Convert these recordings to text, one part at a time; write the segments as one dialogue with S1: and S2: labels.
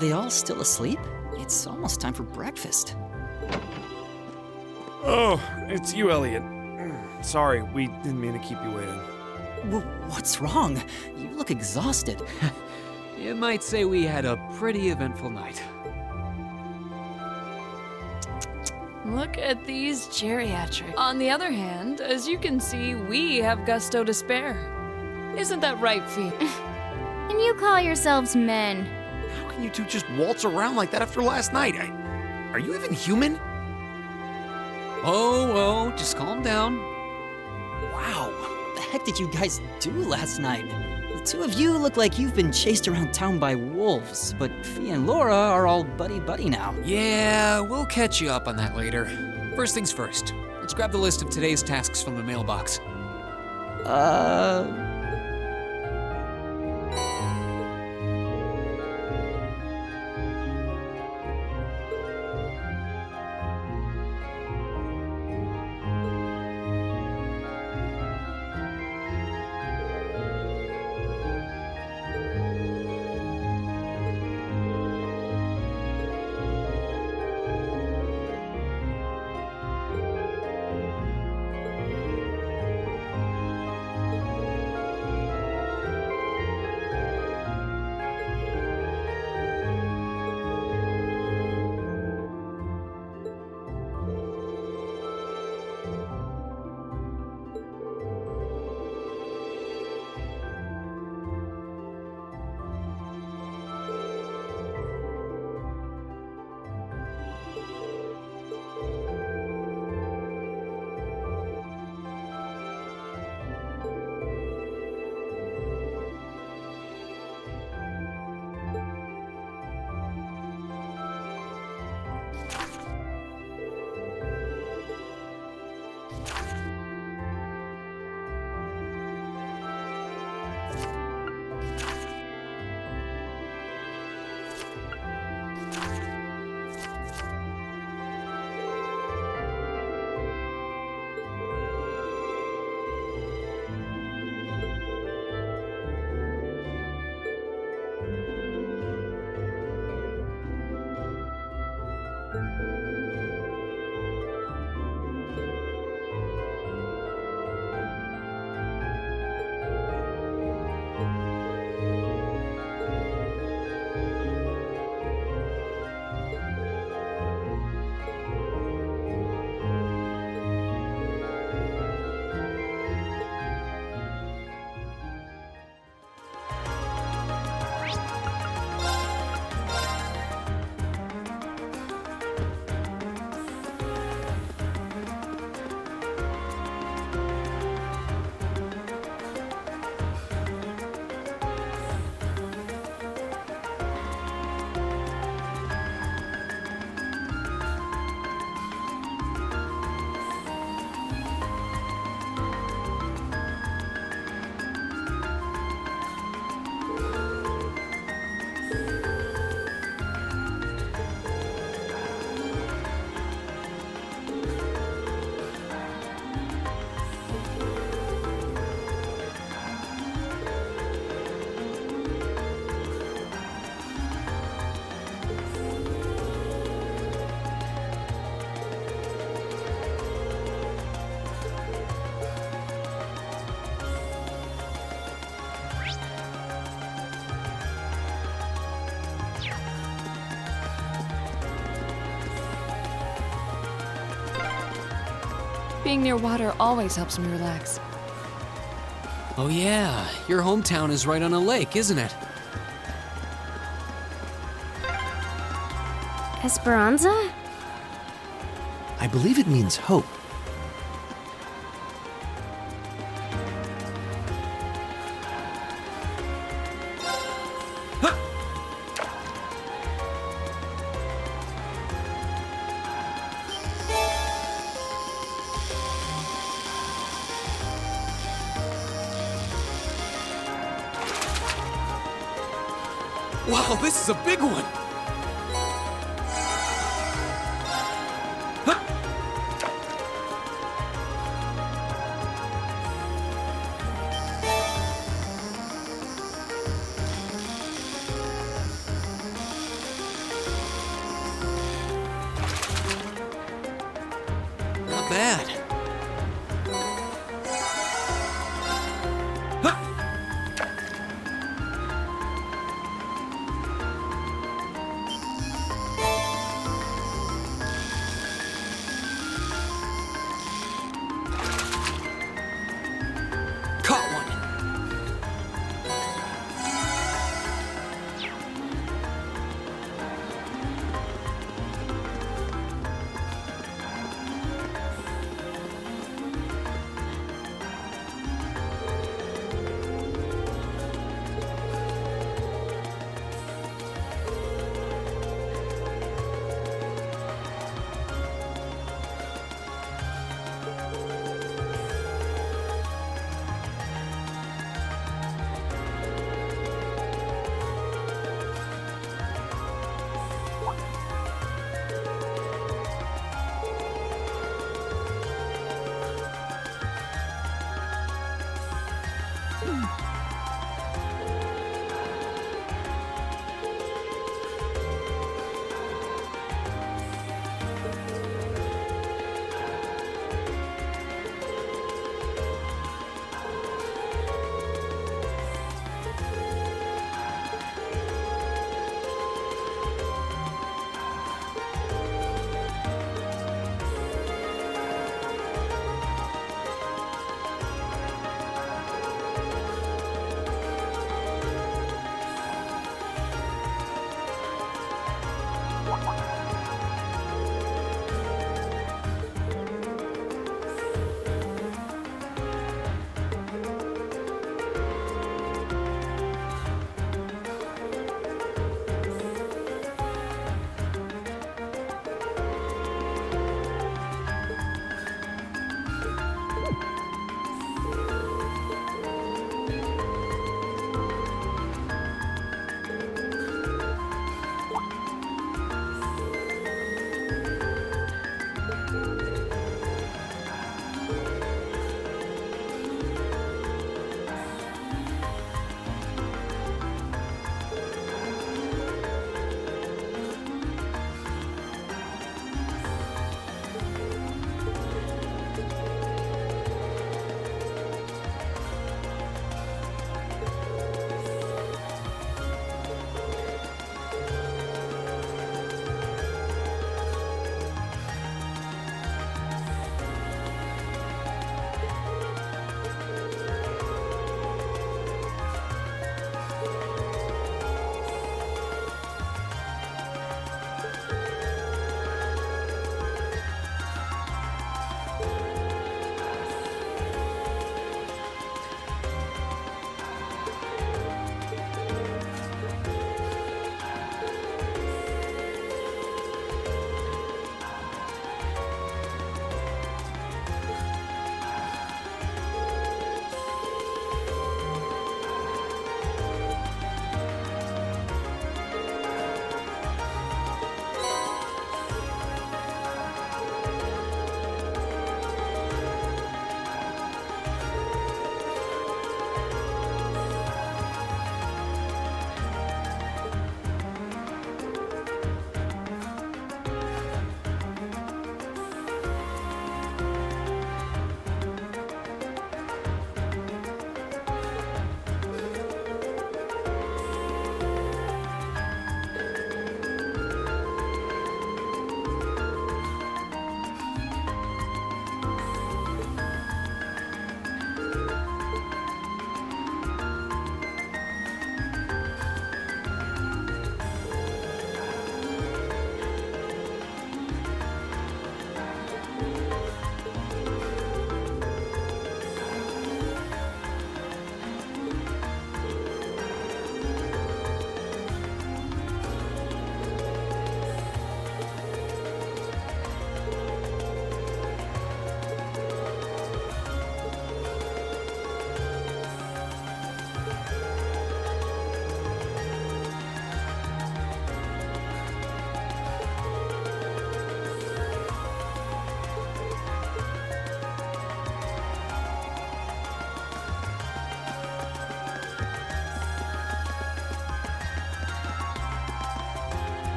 S1: they all still asleep? It's almost time for breakfast.
S2: Oh, it's you, Elliot. Sorry, we didn't mean to keep you waiting.
S1: What's wrong? You look exhausted.
S3: You might say we had a pretty eventful night.
S4: Look at these geriatrics. On the other hand, as you can see, we have gusto to spare. Isn't that right, Fee?
S5: And you call yourselves men.
S2: How can you two just waltz around like that after last night? Are you even human?
S3: Oh, just calm down.
S1: Wow, what the heck did you guys do last night? The two of you look like you've been chased around town by wolves, but Fee and Laura are all buddy-buddy now.
S3: Yeah, we'll catch you up on that later. First things first, let's grab the list of today's tasks from the mailbox.
S4: Being near water always helps me relax.
S3: Oh yeah, your hometown is right on a lake, isn't it?
S5: Esperanza?
S2: I believe it means hope.
S3: Wow, this is a big one! bad.
S1: Caught one.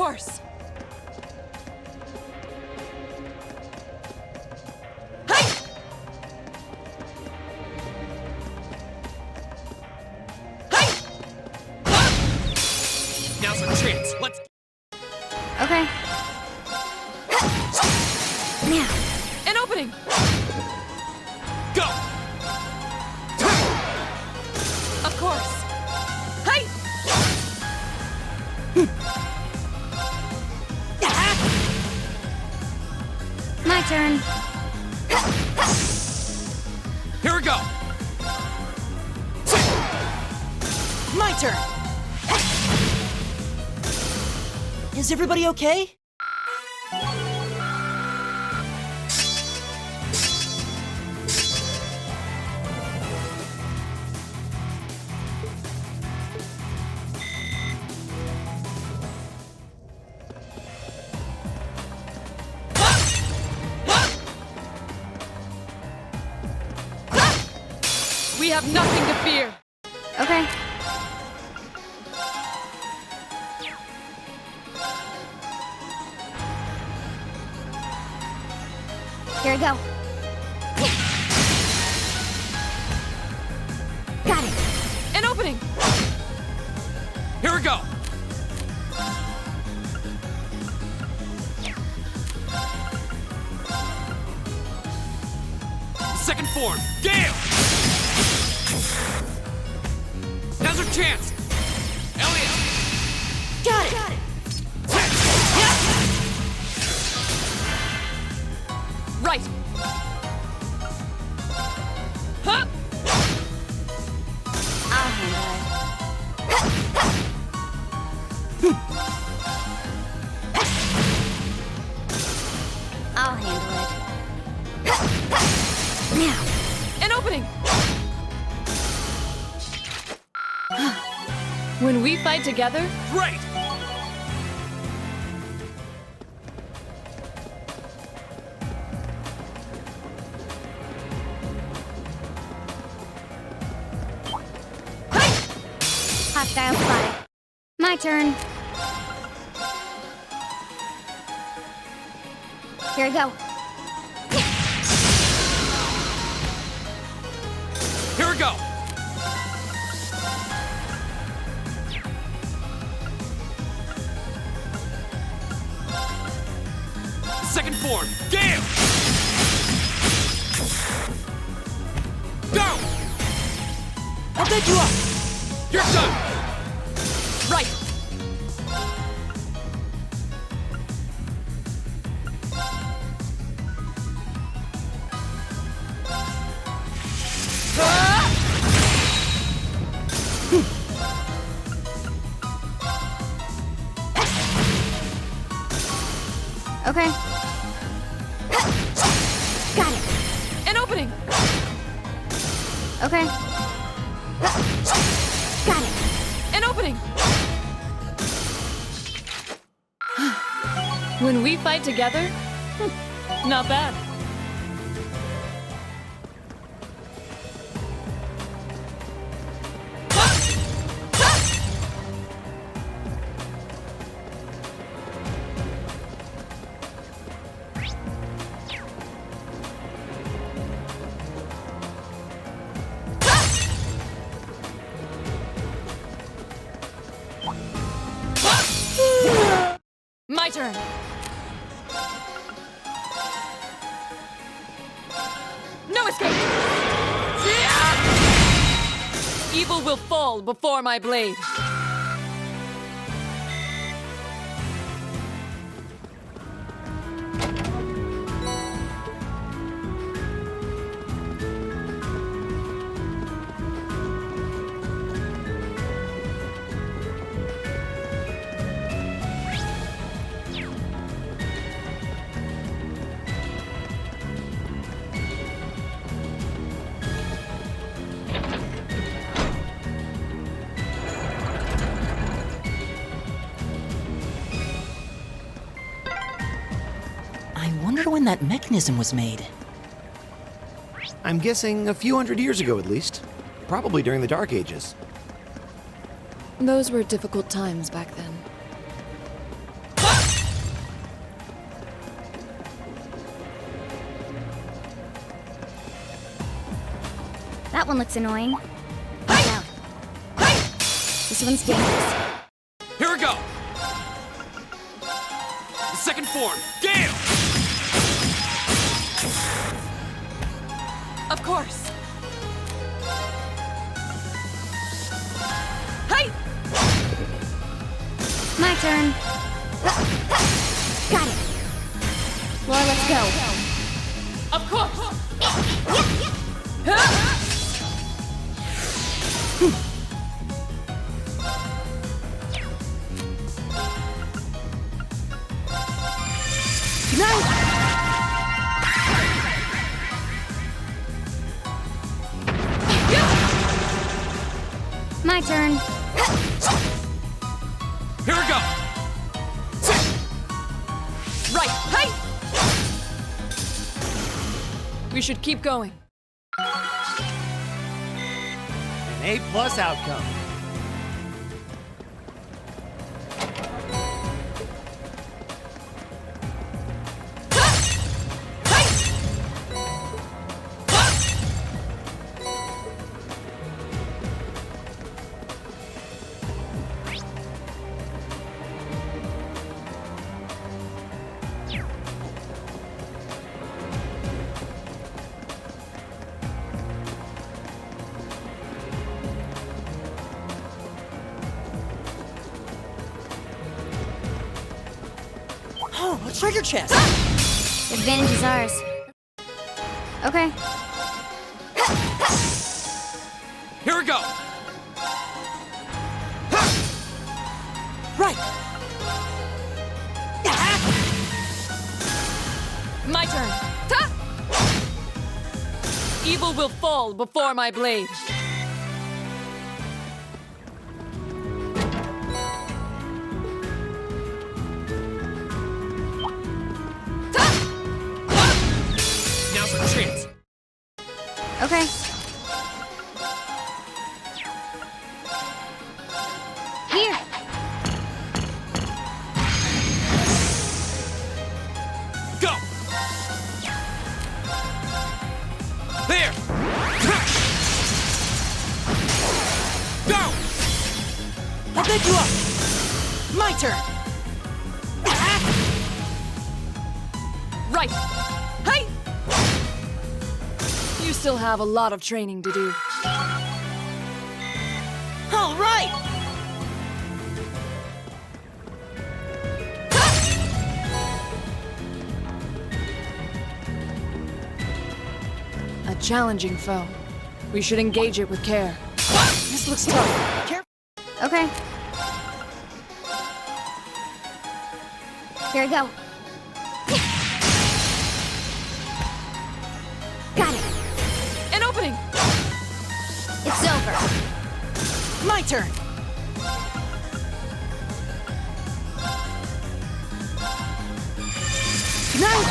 S4: course.
S3: Now's our chance. Let's
S5: Okay. Now.
S4: An opening.
S3: go!
S4: Of course. Hey!
S5: My turn.
S3: Here we go!
S1: My turn! Is everybody okay?
S4: We have nothing to fear.
S5: Okay. Here we go. Got it.
S4: An opening.
S3: Here we go! Second form, Gale! Now's our chance! Elliot!
S1: Got it!
S4: Right. Huh?
S5: I'll handle it. I'll handle it. Now.
S4: An opening. When we fight together,
S3: Great!
S5: Hostile spotted. My turn. Here we go.
S3: Here we go! Second form, Gale! Go!
S1: I'll pick you up!
S3: You're done!
S4: right.
S5: Okay. Got it.
S4: An opening.
S5: Okay. Got it.
S4: An opening. When we fight together, not bad. My turn. No escape! Evil will fall before my blade.
S1: I wonder when that mechanism was made.
S2: I'm guessing a few hundred years ago at least. Probably during the Dark Ages.
S4: Those were difficult times back then.
S5: That one looks annoying. Watch out. This one's dangerous.
S3: Here we go! The second form, Gale!
S4: Of course. Hey!
S5: My turn. Got it. Laura, let's go.
S4: Of course.
S5: My turn.
S3: Here we go!
S4: Right. Hey! We should keep going.
S2: An A+ outcome.
S1: Oh, a treasure chest!
S5: Advantage is ours. Okay.
S3: Here we go!
S1: Right!
S4: My turn. Ta! Evil will fall before my blade.
S3: Now's our chance.
S5: Okay. Here.
S3: Go! There! Go!
S1: I'll pick you up! My turn!
S4: Right. Hey! You still have a lot of training to do.
S1: All right!
S4: A challenging foe. We should engage it with care.
S1: This looks tough. Careful.
S5: Okay. Here we go. Got it.
S4: An opening!
S5: It's over.
S1: My turn! Nice!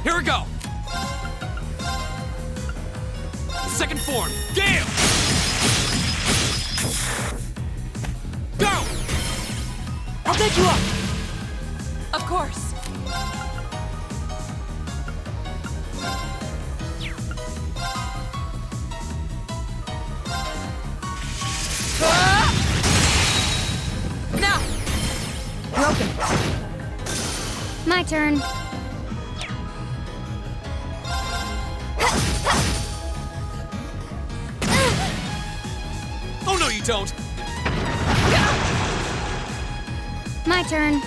S3: Here we go! Second form, Gale! Go!
S1: I'll pick you up!
S4: Of course. Now!
S1: Broken.
S5: My turn.
S3: Oh no you don't!
S5: My turn.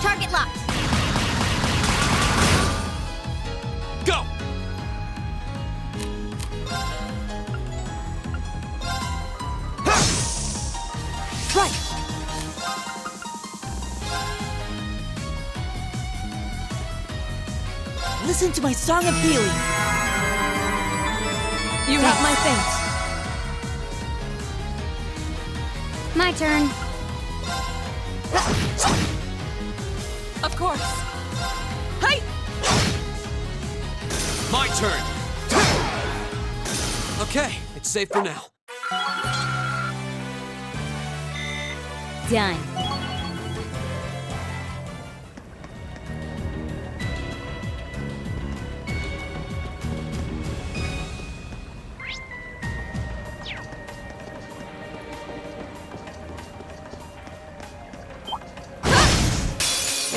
S5: Target locked.
S3: Go!
S1: Right! Listen to my song of healing.
S4: You have my thanks.
S5: My turn.
S4: Of course. Hey!
S3: My turn! Okay, it's safe for now.
S5: Done.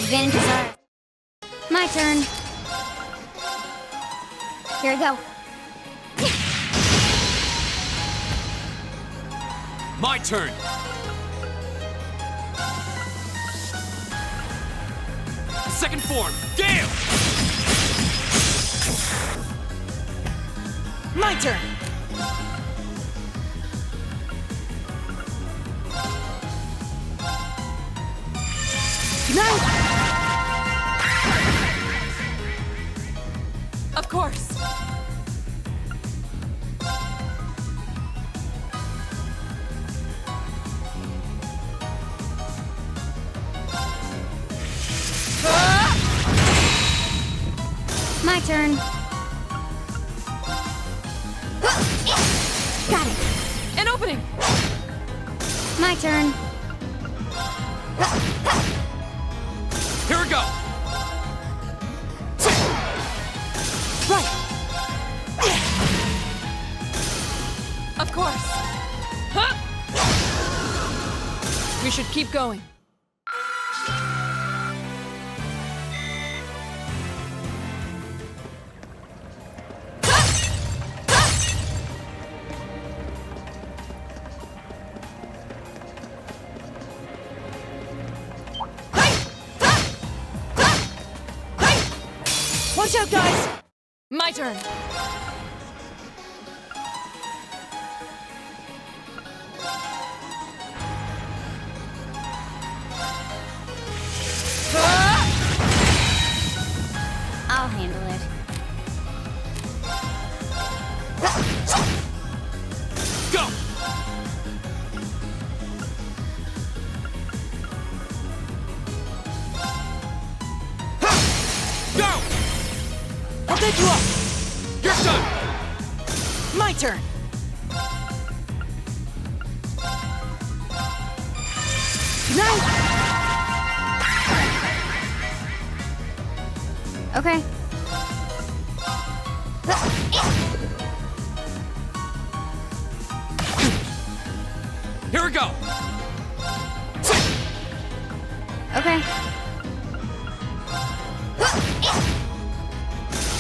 S5: Advantage is ours. My turn. Here we go.
S3: My turn. Second form, Gale!
S1: My turn! Night!
S4: Of course.
S5: My turn. Got it.
S4: An opening.
S5: My turn.
S3: Here we go!
S1: Right!
S4: Of course. Huh? We should keep going.
S1: Watch out, guys!
S4: My turn.
S5: I'll handle it.
S3: Go! Go!
S1: I'll take you up!
S3: You're done!
S1: My turn! Night!
S5: Okay.
S3: Here we go!
S5: Okay.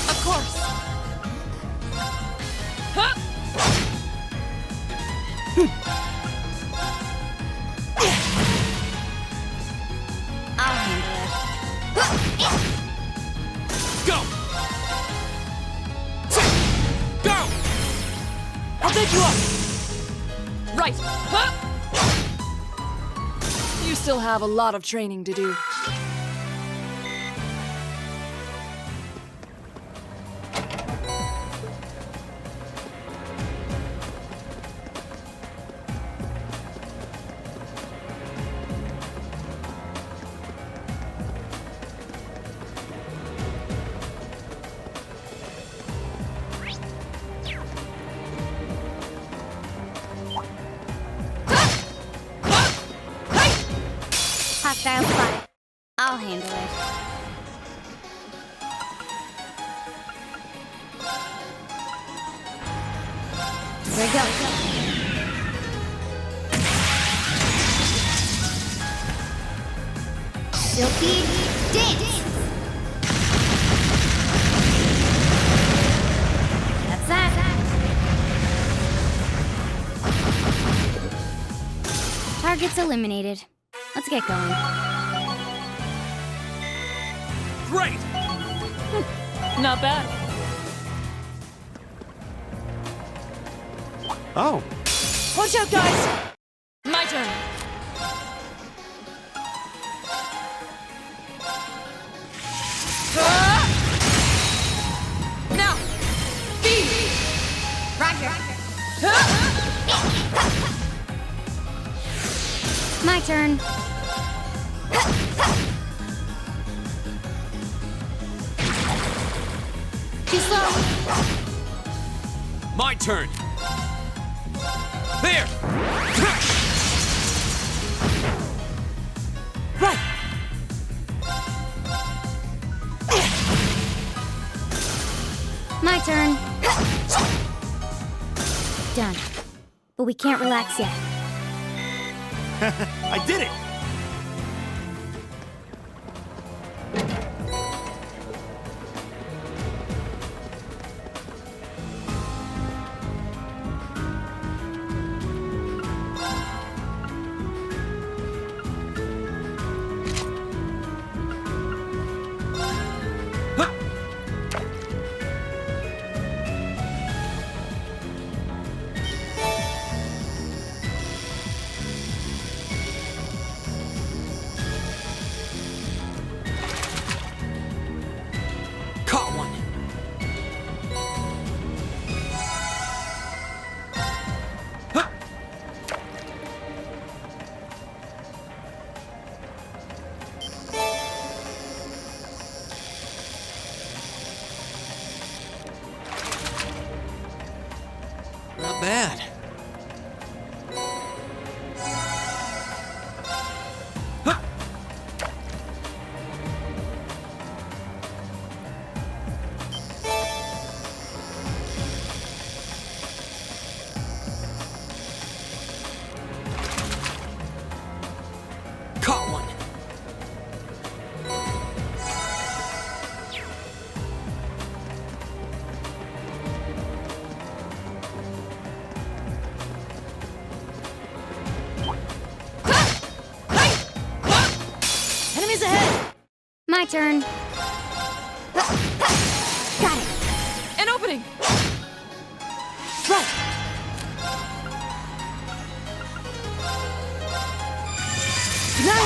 S4: Of course. Huh?
S5: I'll handle it.
S3: Go! Go!
S1: I'll take you up!
S4: Right. Huh? You still have a lot of training to do.
S5: Hostile spotted. I'll handle it. Here we go. Silky dance. That's that. Targets eliminated. Let's get going.
S3: Great!
S4: Not bad.
S2: Oh,
S1: Watch out, guys!
S4: My turn. Now, feed.
S5: Roger. My turn. Too slow.
S3: My turn! There!
S1: Right!
S5: My turn. Done. But we can't relax yet.
S2: I did it!
S3: Not bad. Huh. Caught one.
S1: Enemies ahead!
S5: My turn. Got it.
S4: An opening!
S1: Right! No!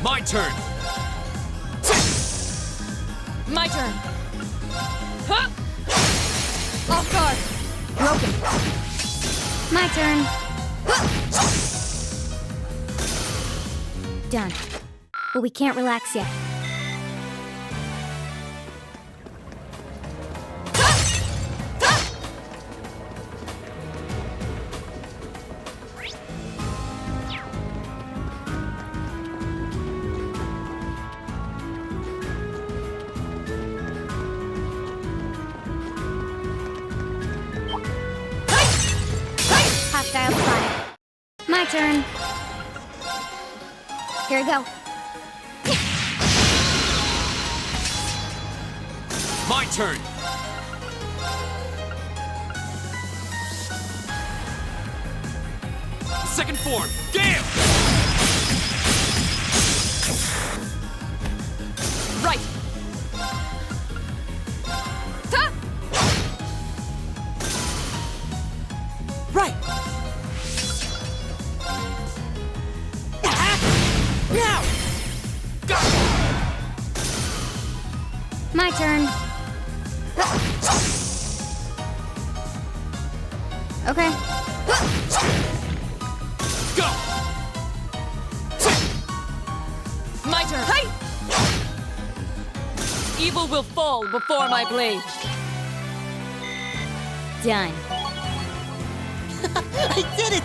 S3: My turn.
S4: My turn! Huh! Off guard!
S5: Broken. My turn. Done. But we can't relax yet. Hostile spotted. My turn. Here we go.
S3: My turn. Second form. Gale.
S4: Right! Ta!
S1: Right! Now!
S5: My turn. Okay.
S3: Go.
S4: My turn! Hi! Evil will fall before my blade.
S5: Done.
S1: I did it!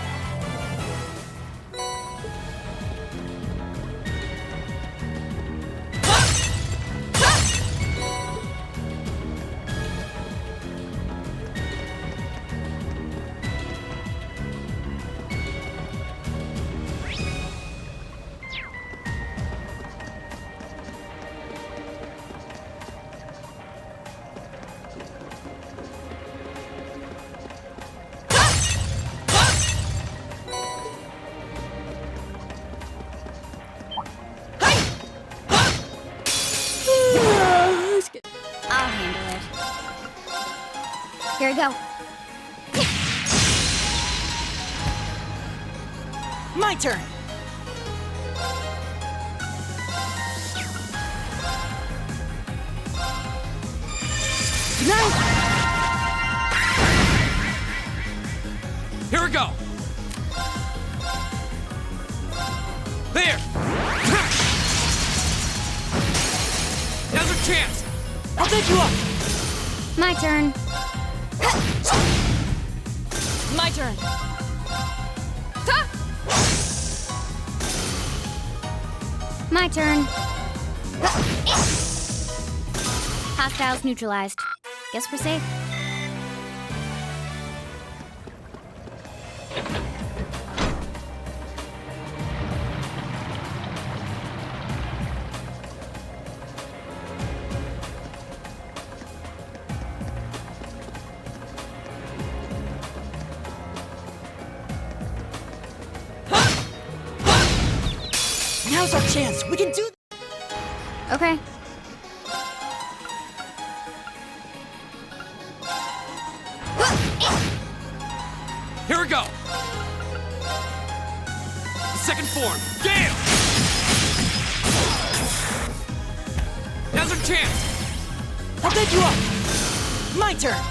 S5: I'll handle it. Here we go.
S1: My turn! No!
S3: Here we go. There. Now's our chance.
S1: I'll pick you up!
S5: My turn.
S4: My turn! Ta!
S5: My turn. Hostiles neutralized. Guess we're safe.
S1: Now's our chance! We can do this!
S5: Okay.
S3: Here we go. Second form. Gale. Now's our chance.
S1: I'll pick you up! My turn!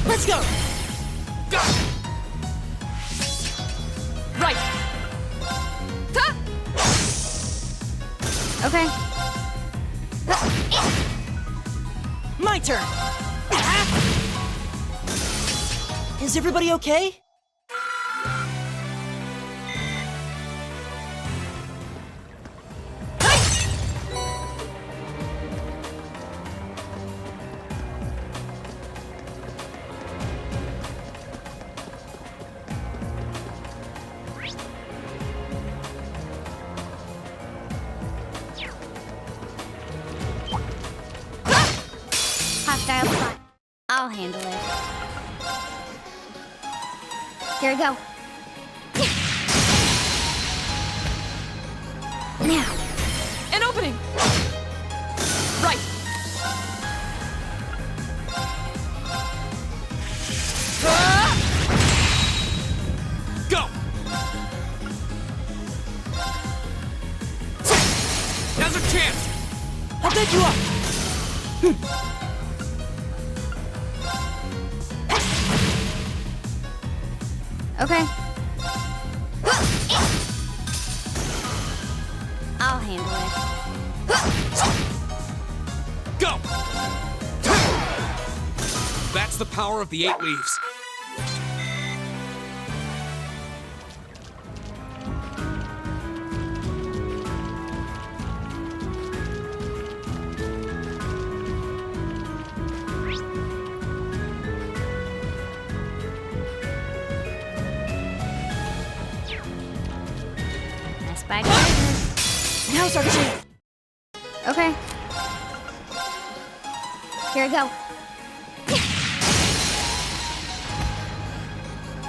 S1: Let's go!
S3: Go.
S4: Right! Ta!
S5: Okay.
S1: My turn! Is everybody okay?
S5: Hostile spot. I'll handle it. Here we go. Now.
S4: An opening! Right!
S3: Go! Now's a chance!
S1: I'll take you up!
S5: Okay. I'll handle it.
S3: Go! That's the power of the 8 leaves.
S5: That's bad business.
S1: Now's our chance!
S5: Okay. Here we go.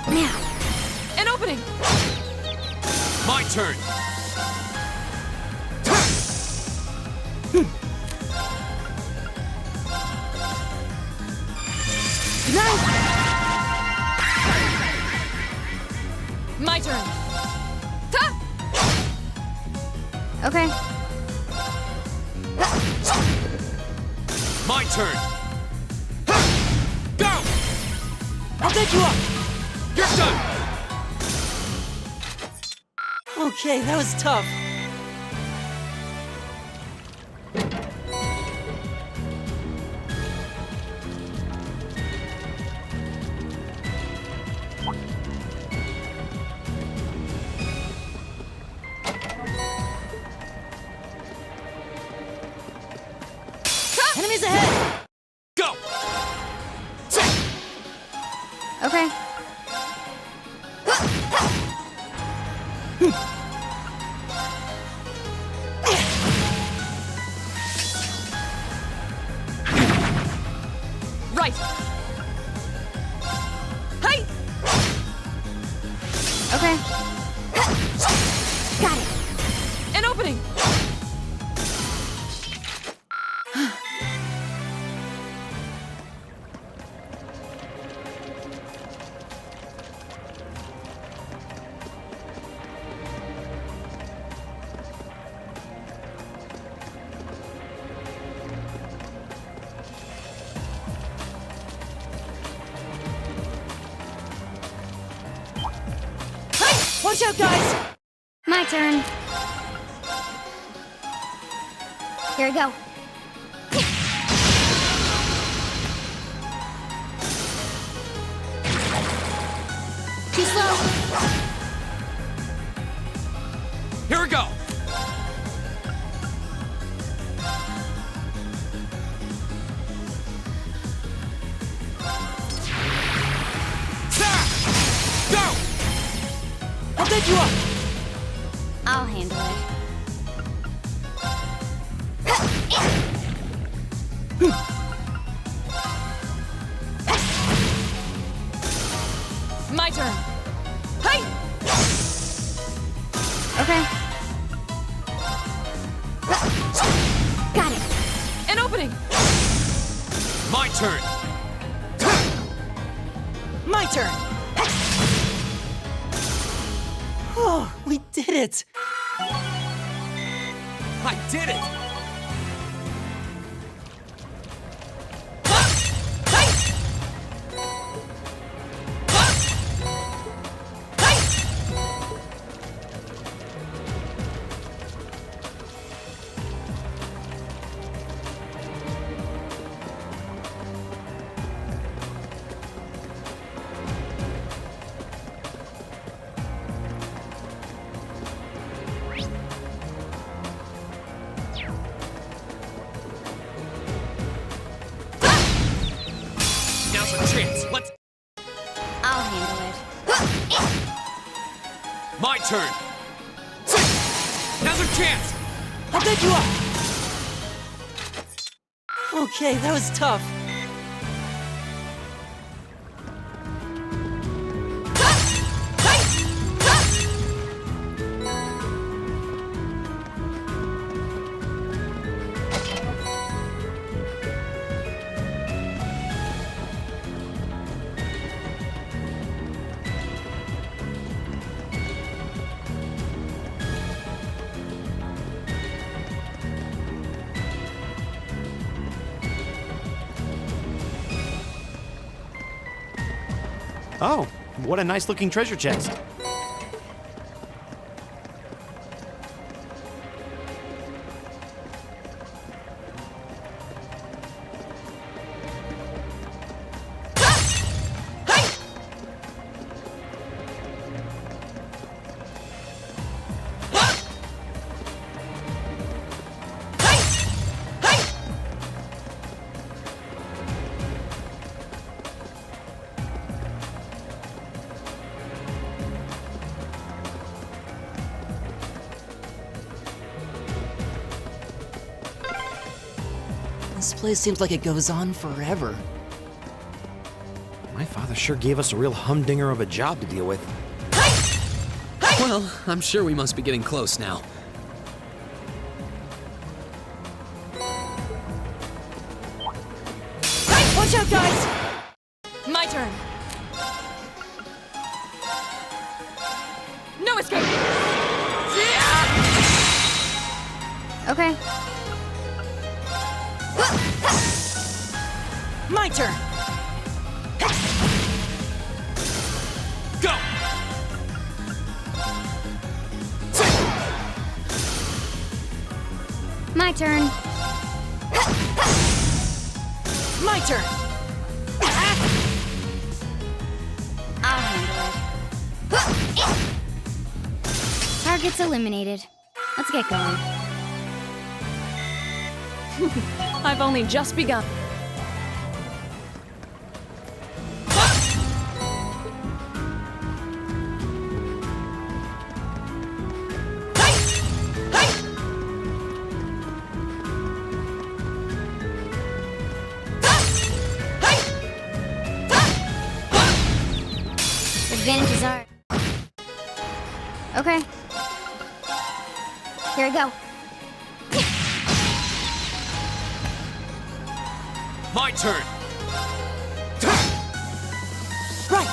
S5: Now.
S4: An opening!
S3: My turn!
S4: My turn! Ta!
S5: Okay.
S3: My turn! Go!
S1: I'll take you up!
S3: You're done!
S1: Okay, that was tough. Enemies ahead!
S3: Go!
S5: Okay.
S4: Right! Hey!
S5: Okay. Got it.
S4: An opening!
S1: Watch out, guys!
S5: My turn. Here we go. Too slow.
S3: Here we go! Go!
S1: I'll take you up!
S5: I'll handle it.
S4: My turn! Hey!
S5: Okay. Got it.
S4: An opening!
S3: My turn!
S1: My turn! Oh, we did it!
S3: I did it! chance!
S1: I'll back you up! Okay, that was tough.
S2: Oh, what a nice looking treasure chest.
S1: This place seems like it goes on forever.
S2: My father sure gave us a real humdinger of a job to deal with.
S3: Well, I'm sure we must be getting close now.
S1: Watch out, guys!
S4: My turn. No escape.
S5: Okay.
S1: My turn!
S3: Go!
S5: My turn.
S1: My turn!
S5: I'll handle it. Targets eliminated. Let's get going.
S4: I've only just begun.
S5: Advantages are. Okay. Here I go.
S3: My turn!
S1: Right!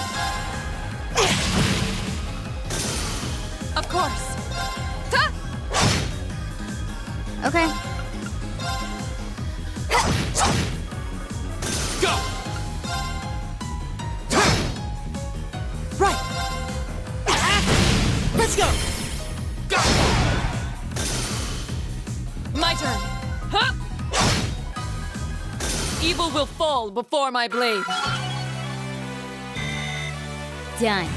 S4: Of course.
S5: Okay.
S3: Go!
S1: Right! Let's go!
S3: Go!
S4: My turn. Huh? Evil will fall before my blade.
S5: Done.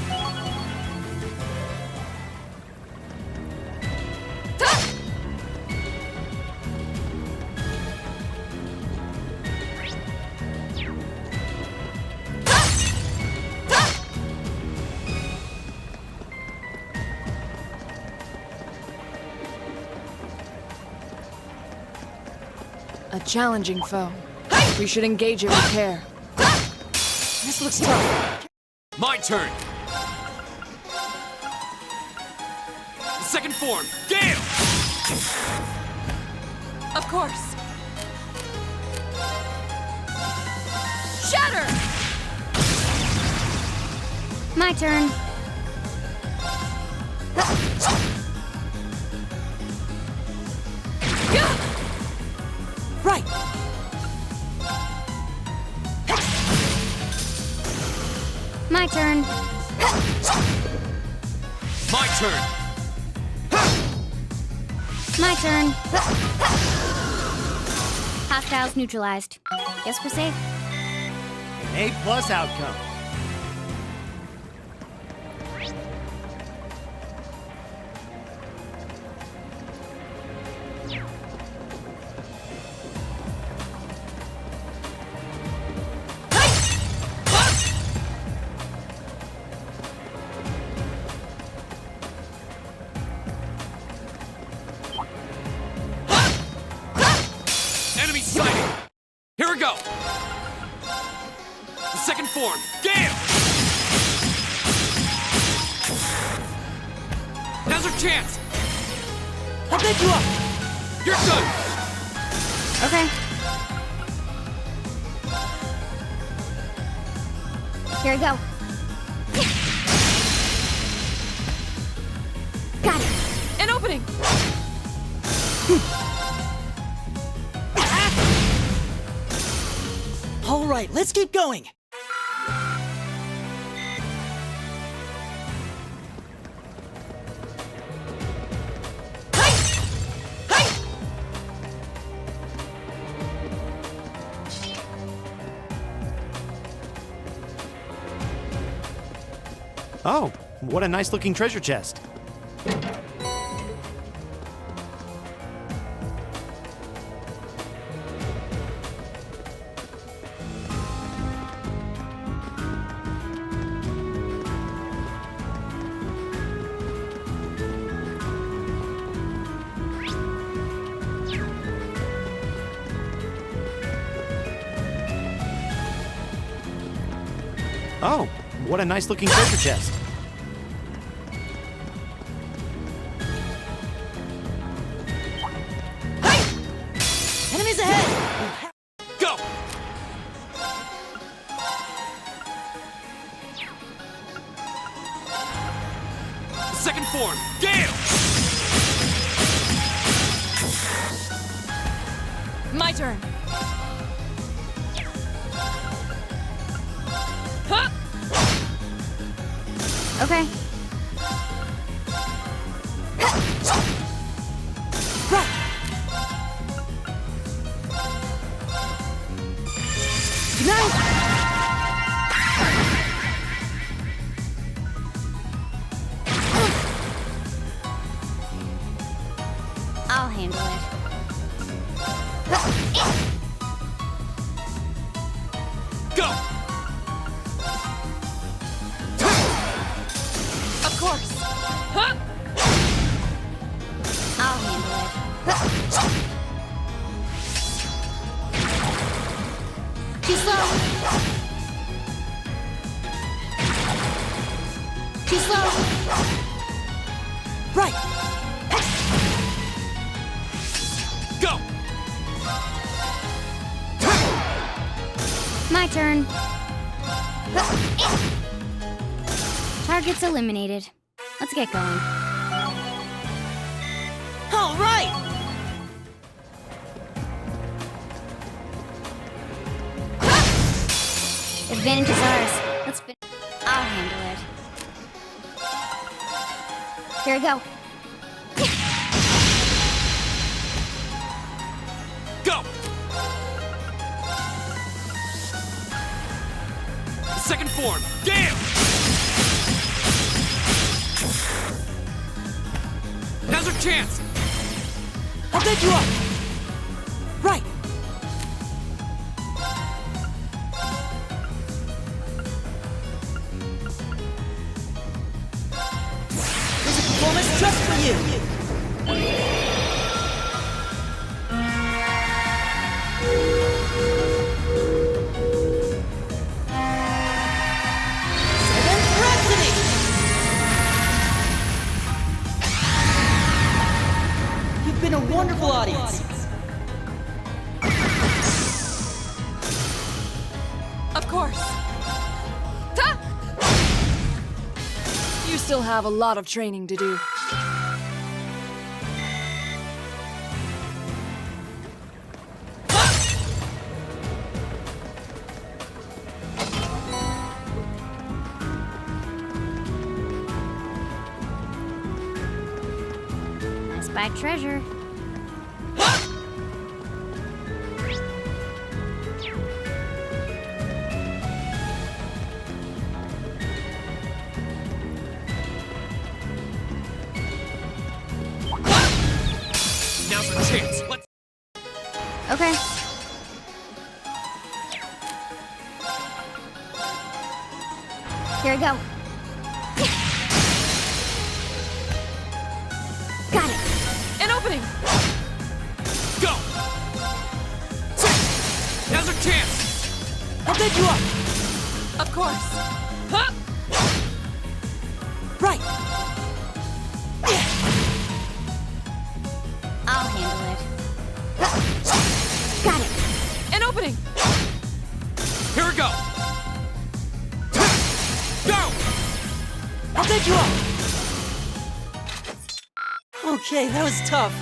S4: A challenging foe. We should engage it with care.
S1: This looks tough.
S3: My turn! Second form, Gale!
S4: Of course. Shatter!
S5: My turn.
S1: Right!
S5: My turn.
S3: My turn!
S5: My turn. Hostiles neutralized. Guess we're safe.
S2: An A+ outcome.
S3: Enemy sighted! Here we go! The second form, Gale! Now's our chance!
S1: I'll pick you up!
S3: You're done!
S5: Okay. Here we go. Got it.
S4: An opening!
S1: All right, let's keep going.
S2: Oh, what a nice looking treasure chest. Oh, what a nice looking treasure chest.
S1: Enemies ahead!
S3: Go! The second form, Gale!
S4: My turn. Huh?
S5: Okay.
S1: Good night!
S5: I'll handle it.
S3: Go!
S4: Of course. Huh?
S5: I'll handle it. Too slow. Too slow.
S1: Right!
S3: Go!
S5: My turn. Targets eliminated. Let's get going.
S1: All right!
S5: Advantage is ours. Let's fin- I'll handle it. Here we go.
S3: Go! The second form, Gale! Now's our chance!
S1: I'll pick you up! Right! There's a performance just for you! Seventh Rhapsody! You've been a wonderful audience.
S4: Of course. Ta! You still have a lot of training to do.
S5: I spy treasure.
S3: Now's our chance. Let's
S5: Okay. Here we go. Got it.
S4: An opening!
S3: go!
S1: take you up!
S4: Of course. Huh?
S1: Right!
S5: I'll handle it. Got it.
S4: An opening!
S3: Here we go! Go!
S1: I'll take you up! Okay, that was tough.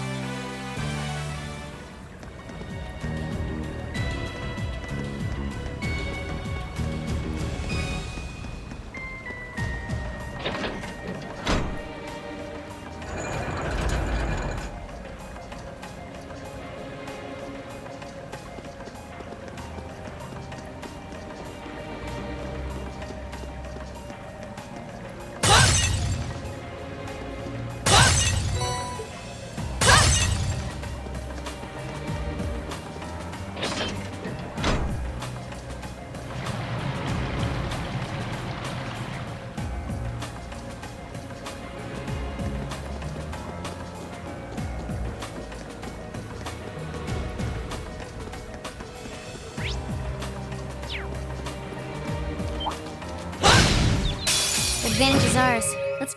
S5: Advantage is ours. Let's.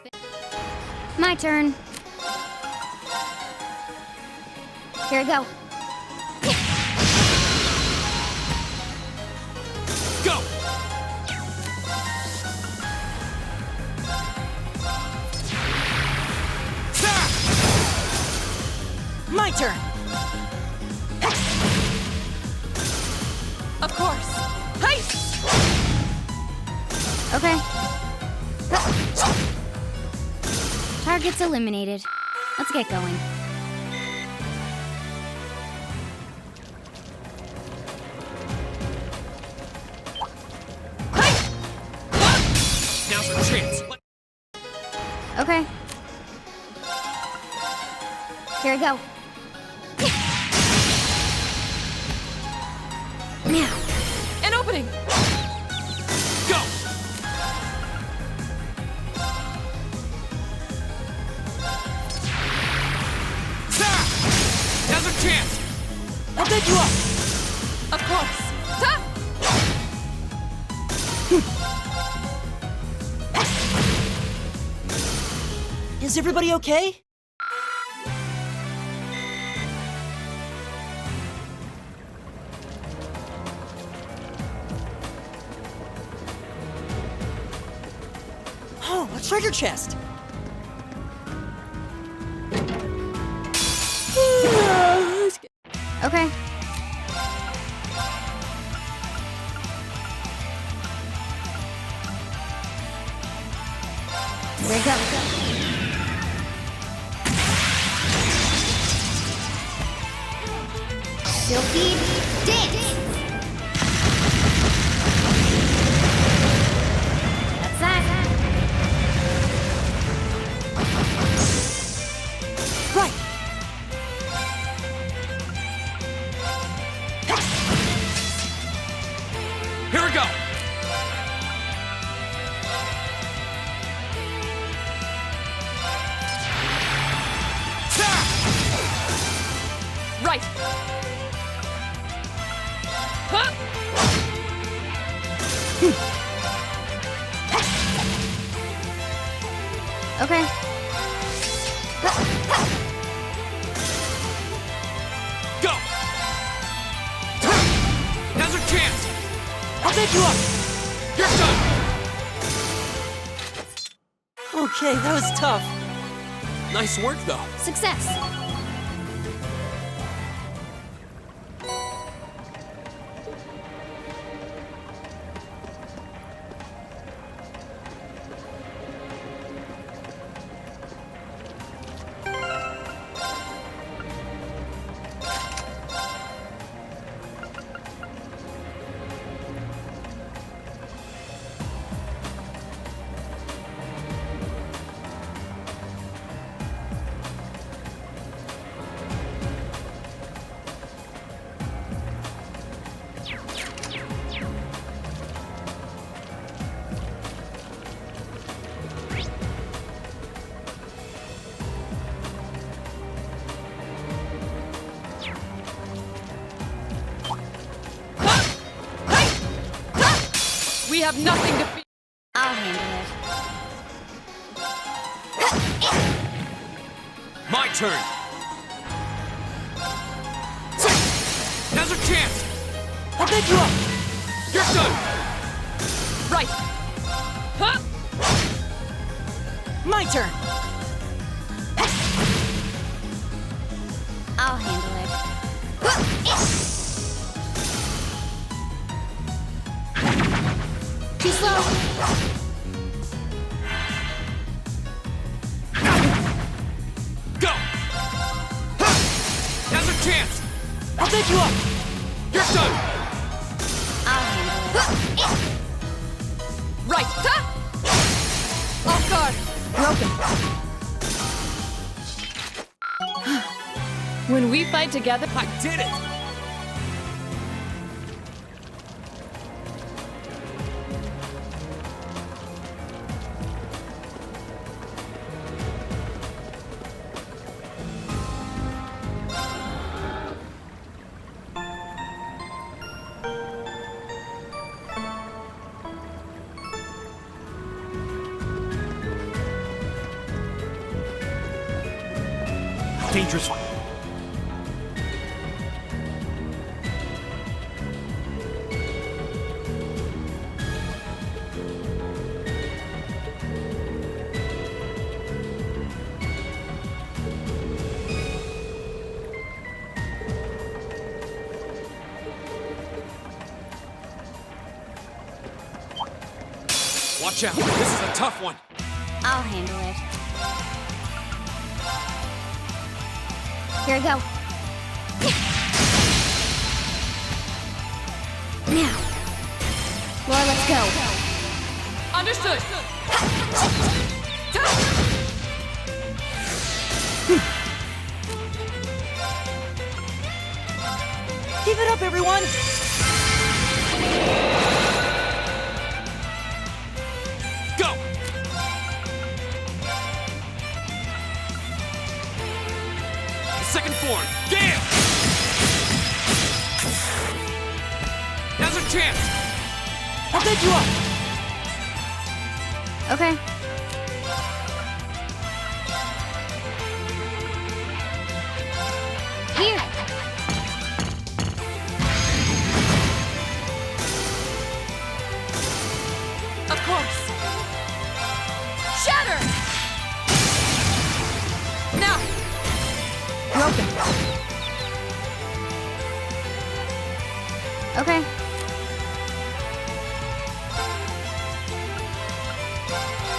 S5: My turn. Here we go.
S3: Go!
S1: My turn!
S4: Of course. Hey!
S5: Okay. Target's eliminated. Let's get going.
S3: Now's our chance.
S5: Okay. Here we go. Now.
S4: An opening!
S3: Go! Now's our chance!
S1: I'll take you up!
S4: Of course. Ta!
S1: Is everybody okay? Oh, a treasure chest!
S5: Okay. Here we go. Silky dance. That's that.
S1: Right!
S3: Here we go!
S4: Right! Huh?
S5: Okay.
S3: Go! Now's our chance!
S1: I'll take you up!
S3: You're done!
S1: Okay, that was tough.
S3: Nice work, though.
S5: Success.
S4: We have nothing to fear.
S5: I'll handle it.
S3: My turn. Now's our chance.
S1: I'll pick you up!
S3: You're done.
S4: Right. Huh?
S1: My turn!
S5: I'll handle it. Too slow.
S3: Go. Now's our chance.
S1: I'll pick you up!
S3: You're done.
S5: I'll handle it.
S4: Right. Huh? Off guard.
S5: Broken.
S4: When we fight together,
S3: I did it.
S2: Dangerous.
S3: Watch out. This is a tough one.
S5: I'll handle it. Here I go. Now. Laura, let's go.
S4: understood.
S1: Keep it up, everyone!
S3: Go! Second form, Gale! Now's our chance!
S1: I'll pick you up!
S5: Okay. Here.
S4: Of course. Shatter! Now!
S5: Broken. Okay.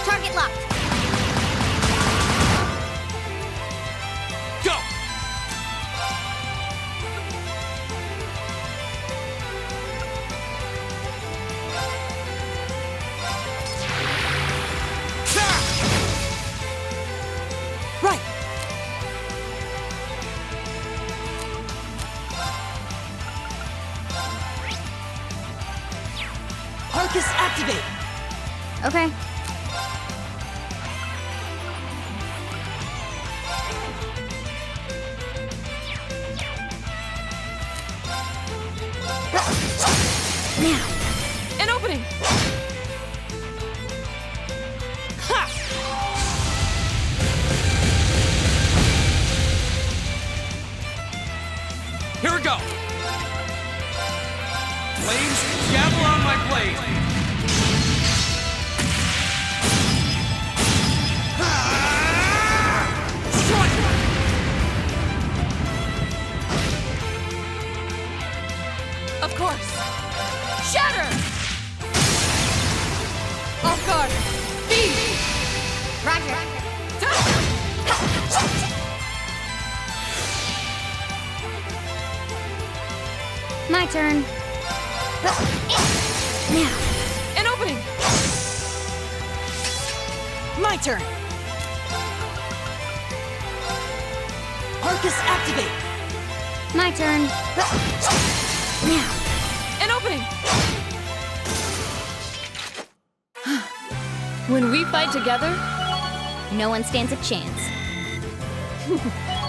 S5: Target locked.
S3: Go!
S1: Right! Arcus activate!
S5: Okay. Now.
S4: An opening!
S3: Here we go! Flames, gavel on my blade! Strike!
S4: Of course. Shatter! Off guard. Feed!
S5: Roger. My turn. Now.
S4: An opening!
S1: My turn! Arcus activate!
S5: My turn. Now.
S4: An opening! When we fight together,
S5: No one stands a chance.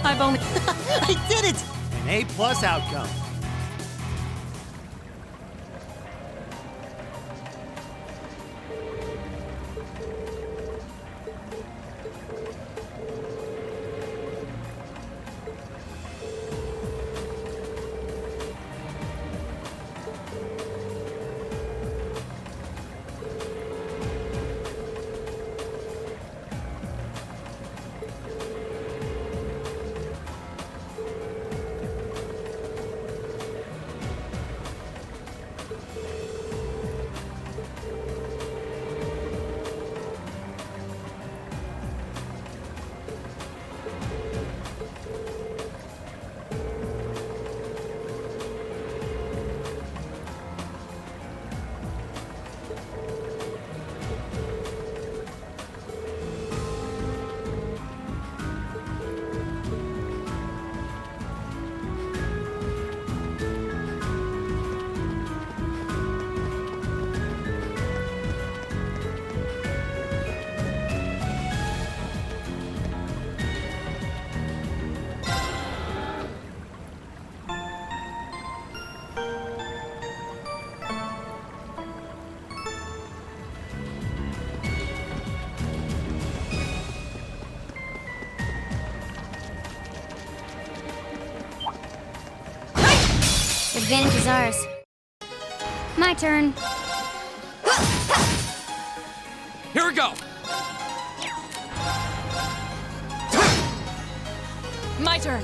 S4: I've only...
S1: I did it!
S2: An A+ outcome.
S5: Advantage is ours. My turn.
S3: Here we go!
S4: My turn.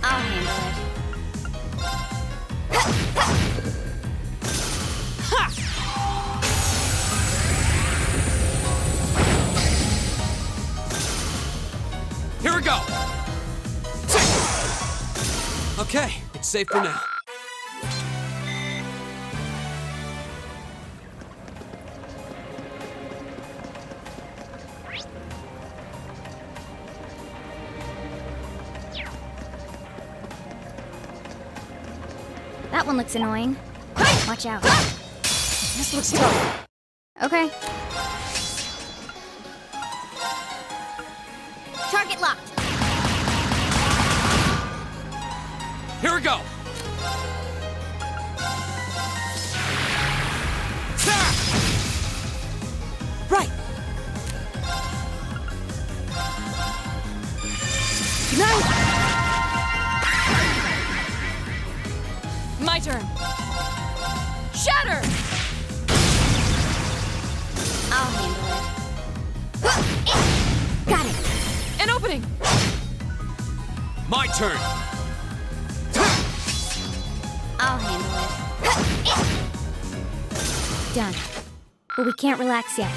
S5: I'll handle it.
S3: Here we go! Okay, it's safe for now.
S5: That one looks annoying. Watch out.
S1: This looks tough.
S5: Okay. Target locked.
S3: Here we go!
S1: Right. Nice.
S4: My turn. Shatter!
S5: I'll handle it. Got it.
S4: An opening!
S3: My turn!
S5: I'll handle it. Done. But we can't relax yet.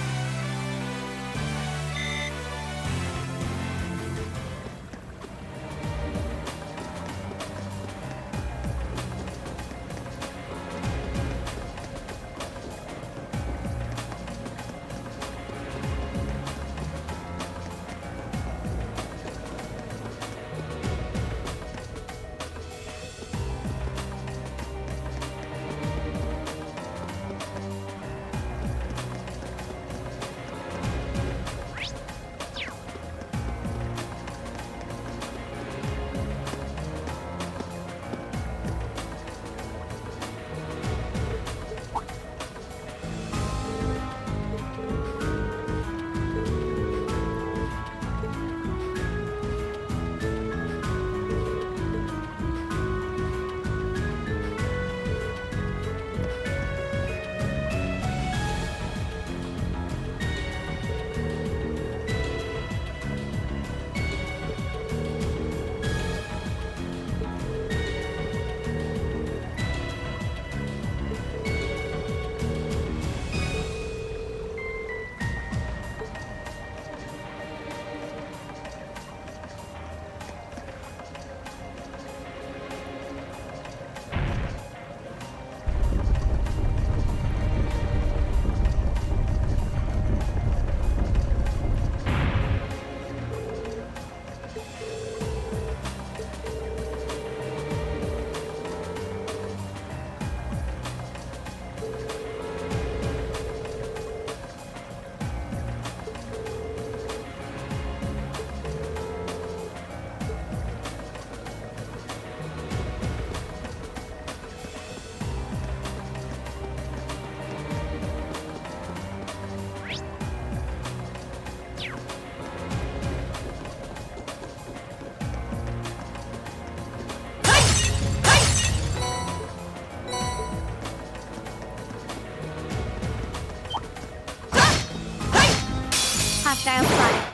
S5: Hostile spotted.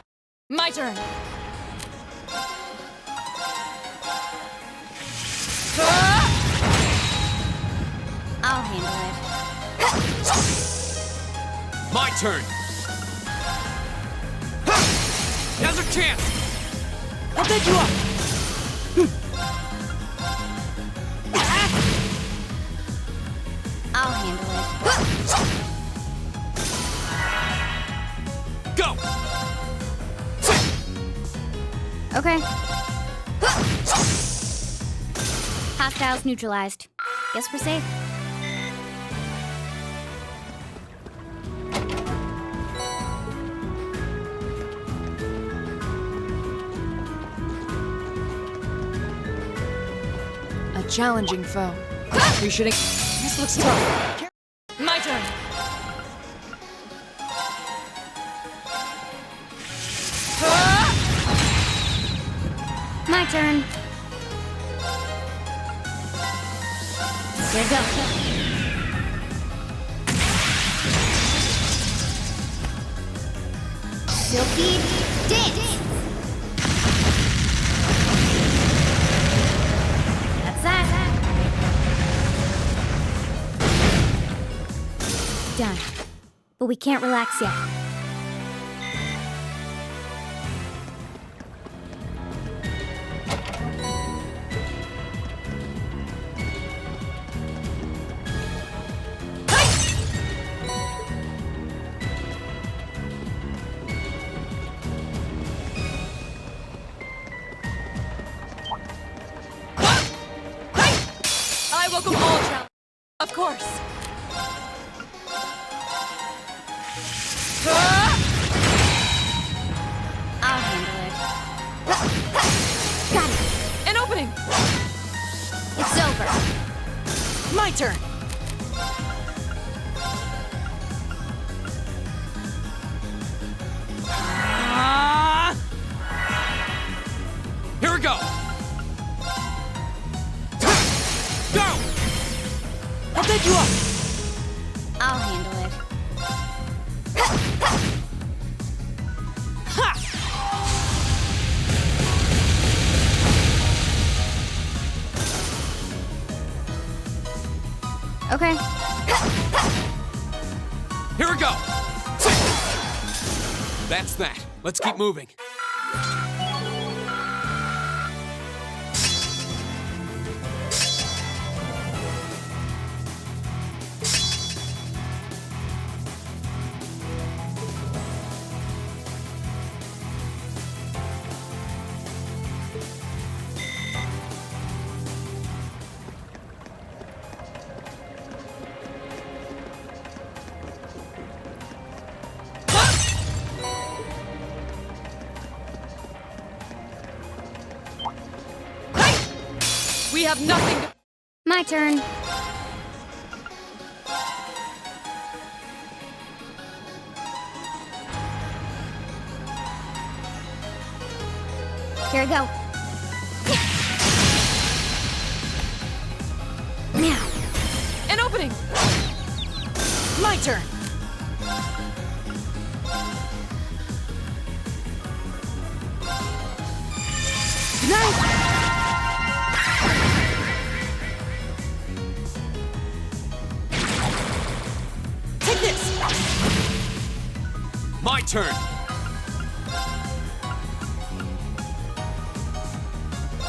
S4: My turn.
S5: I'll handle it.
S3: My turn! Now's our chance!
S1: I'll take you up.
S5: I'll handle it.
S3: Go!
S5: Okay. Hostiles neutralized. Guess we're safe.
S4: challenging foe. We should. This looks tough. My turn.
S5: My turn. Here we go. Silky dance. That's that. Done. But we can't relax yet.
S4: I welcome all challenges. Of course.
S5: I'll handle it. Got it.
S4: An opening.
S5: It's over.
S4: My turn.
S3: Here we go! Go!
S1: I'll take you up!
S5: I'll handle it. Okay.
S3: Here we go! That's that. Let's keep moving.
S4: We have nothing to...
S5: My turn. Here we go. Now.
S4: An opening. My turn.
S5: Nice.
S1: Take this!
S3: My turn!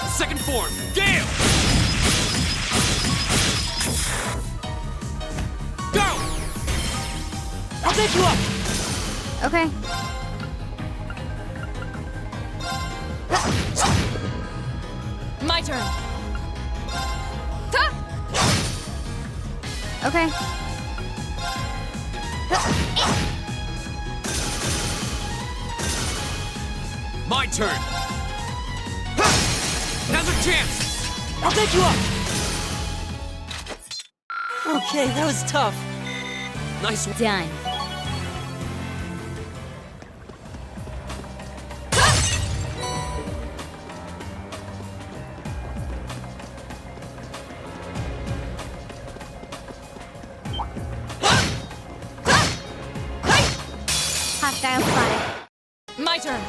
S3: Second form, Gale! Go!
S1: I'll take you up!
S5: Okay.
S4: My turn. Ta!
S5: Okay.
S3: My turn! Now's a chance!
S1: I'll take you up! Okay, that was tough.
S3: Nice one.
S5: Done. Hostile spotted.
S4: My turn.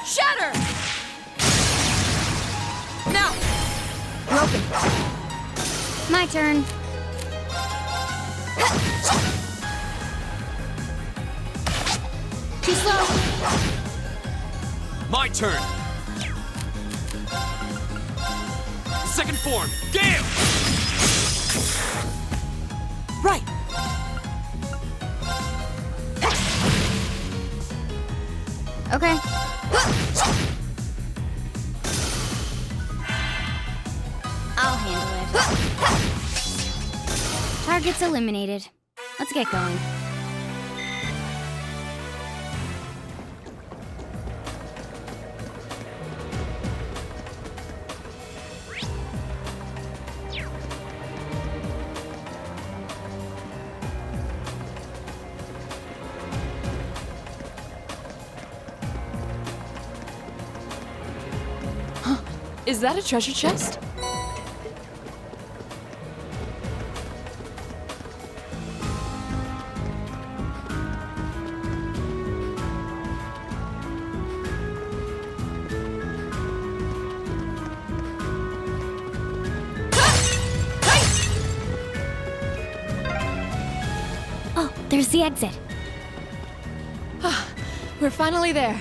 S4: Shatter! Now!
S5: Broken. My turn. Too slow.
S3: My turn! Second form, Gale!
S1: Right!
S5: Okay. I'll handle it. Targets eliminated. Let's get going.
S4: Is that a treasure chest?
S5: Oh, there's the exit.
S4: We're finally there.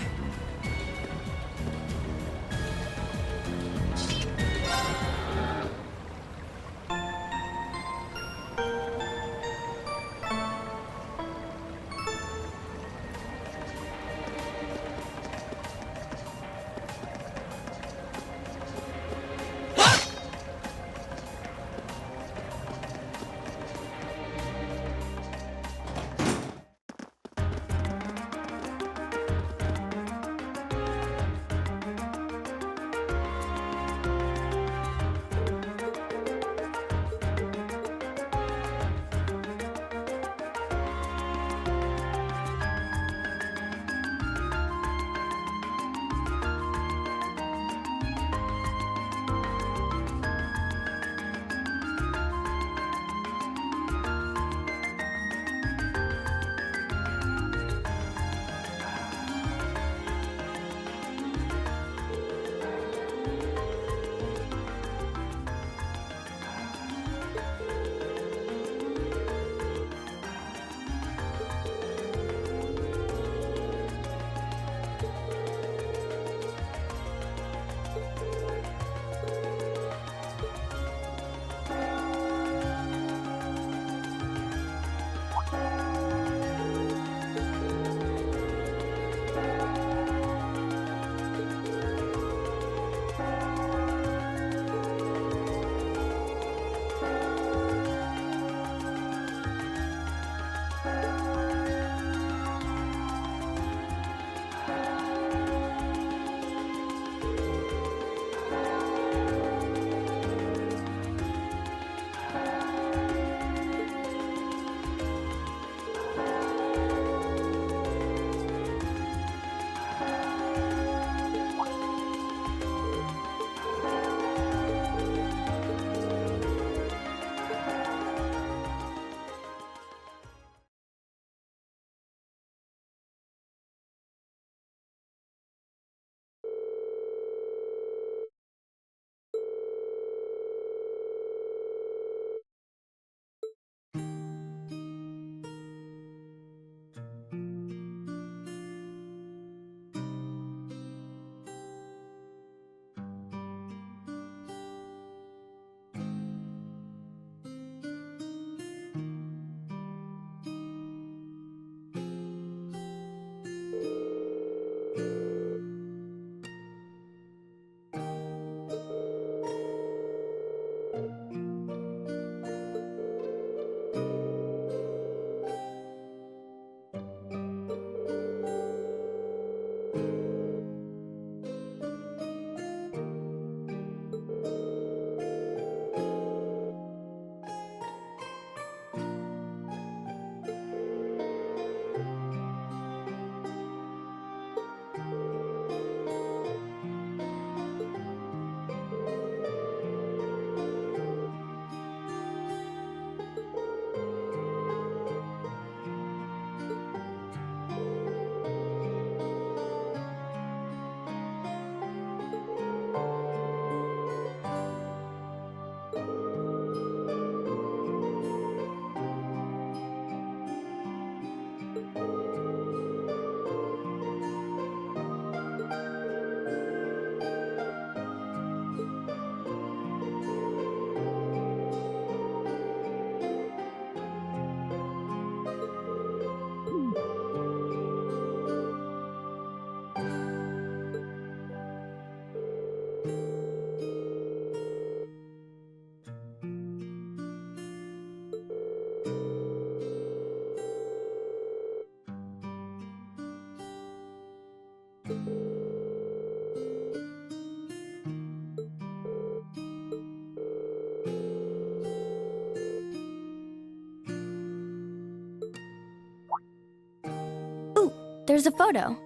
S5: There's a photo.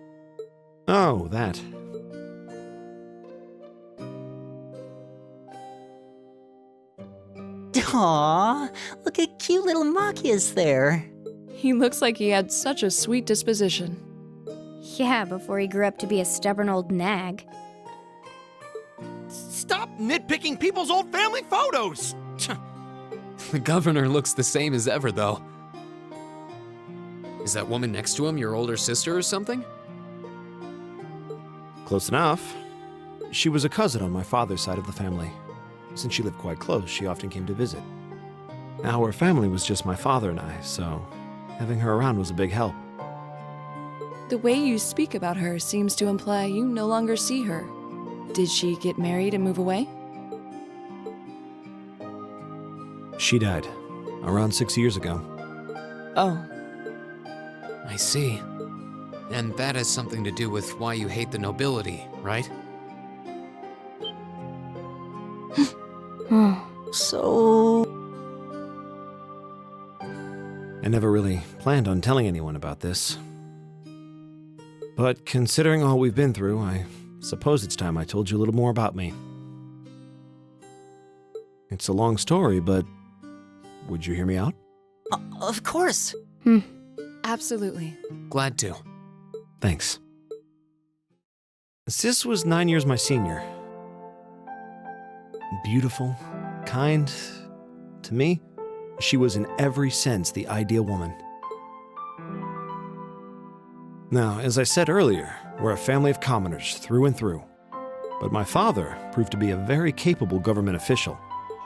S2: Oh, that.
S1: Aw, look at cute little Machias there.
S4: He looks like he had such a sweet disposition.
S5: Yeah, before he grew up to be a stubborn old nag.
S2: Stop nitpicking people's old family photos!
S3: The governor looks the same as ever, though. Is that woman next to him your older sister or something?
S2: Close enough. She was a cousin on my father's side of the family. Since she lived quite close, she often came to visit. Our family was just my father and I, so having her around was a big help.
S4: The way you speak about her seems to imply you no longer see her. Did she get married and move away?
S2: She died around 6 years ago.
S4: Oh,
S3: I see. And that has something to do with why you hate the nobility, right?
S1: So...
S2: I never really planned on telling anyone about this. But considering all we've been through, I suppose it's time I told you a little more about me. It's a long story, but would you hear me out?
S1: Of course.
S4: absolutely.
S3: Glad to.
S2: Thanks. Sis was 9 years my senior. Beautiful, kind. To me, she was in every sense the ideal woman. Now, as I said earlier, we're a family of commoners through and through. But my father proved to be a very capable government official.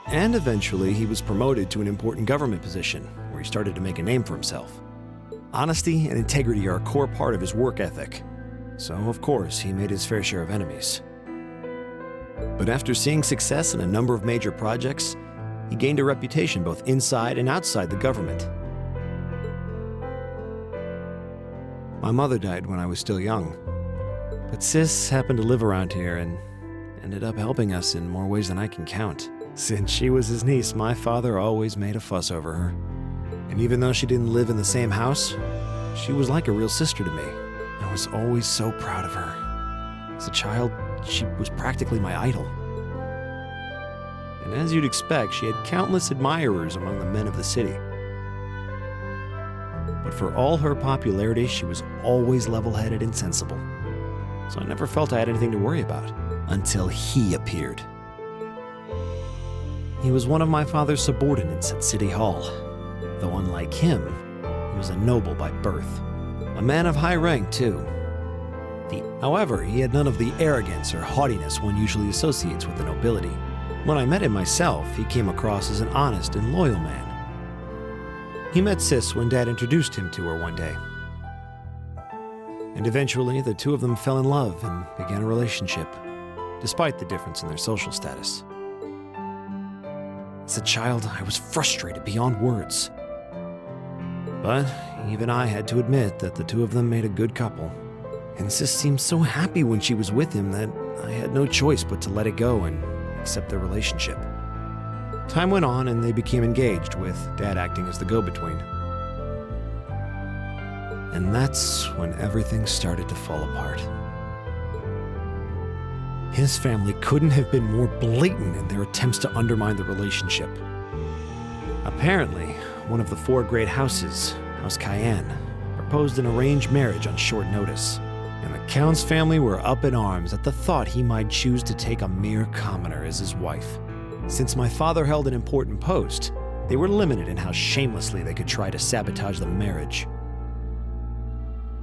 S2: And eventually, he was promoted to an important government position, where he started to make a name for himself. Honesty and integrity are a core part of his work ethic. So, of course, he made his fair share of enemies. But after seeing success in a number of major projects, he gained a reputation both inside and outside the government. My mother died when I was still young, but Sis happened to live around here and ended up helping us in more ways than I can count. Since she was his niece, my father always made a fuss over her. And even though she didn't live in the same house, she was like a real sister to me. I was always so proud of her. As a child, she was practically my idol. And as you'd expect, she had countless admirers among the men of the city. But for all her popularity, she was always level-headed and sensible. So I never felt I had anything to worry about, until he appeared. He was one of my father's subordinates at City Hall, though unlike him, he was a noble by birth. A man of high rank, too. However, he had none of the arrogance or haughtiness one usually associates with the nobility. When I met him myself, he came across as an honest and loyal man. He met Sis when Dad introduced him to her one day. And eventually, the two of them fell in love and began a relationship, despite the difference in their social status. As a child, I was frustrated beyond words. But even I had to admit that the two of them made a good couple. And Sis seemed so happy when she was with him that I had no choice but to let it go and accept their relationship. Time went on and they became engaged, with Dad acting as the go-between. And that's when everything started to fall apart. His family couldn't have been more blatant in their attempts to undermine the relationship. Apparently, one of the four great houses, House Cayenne, proposed an arranged marriage on short notice. And the Count's family were up in arms at the thought he might choose to take a mere commoner as his wife. Since my father held an important post, they were limited in how shamelessly they could try to sabotage the marriage.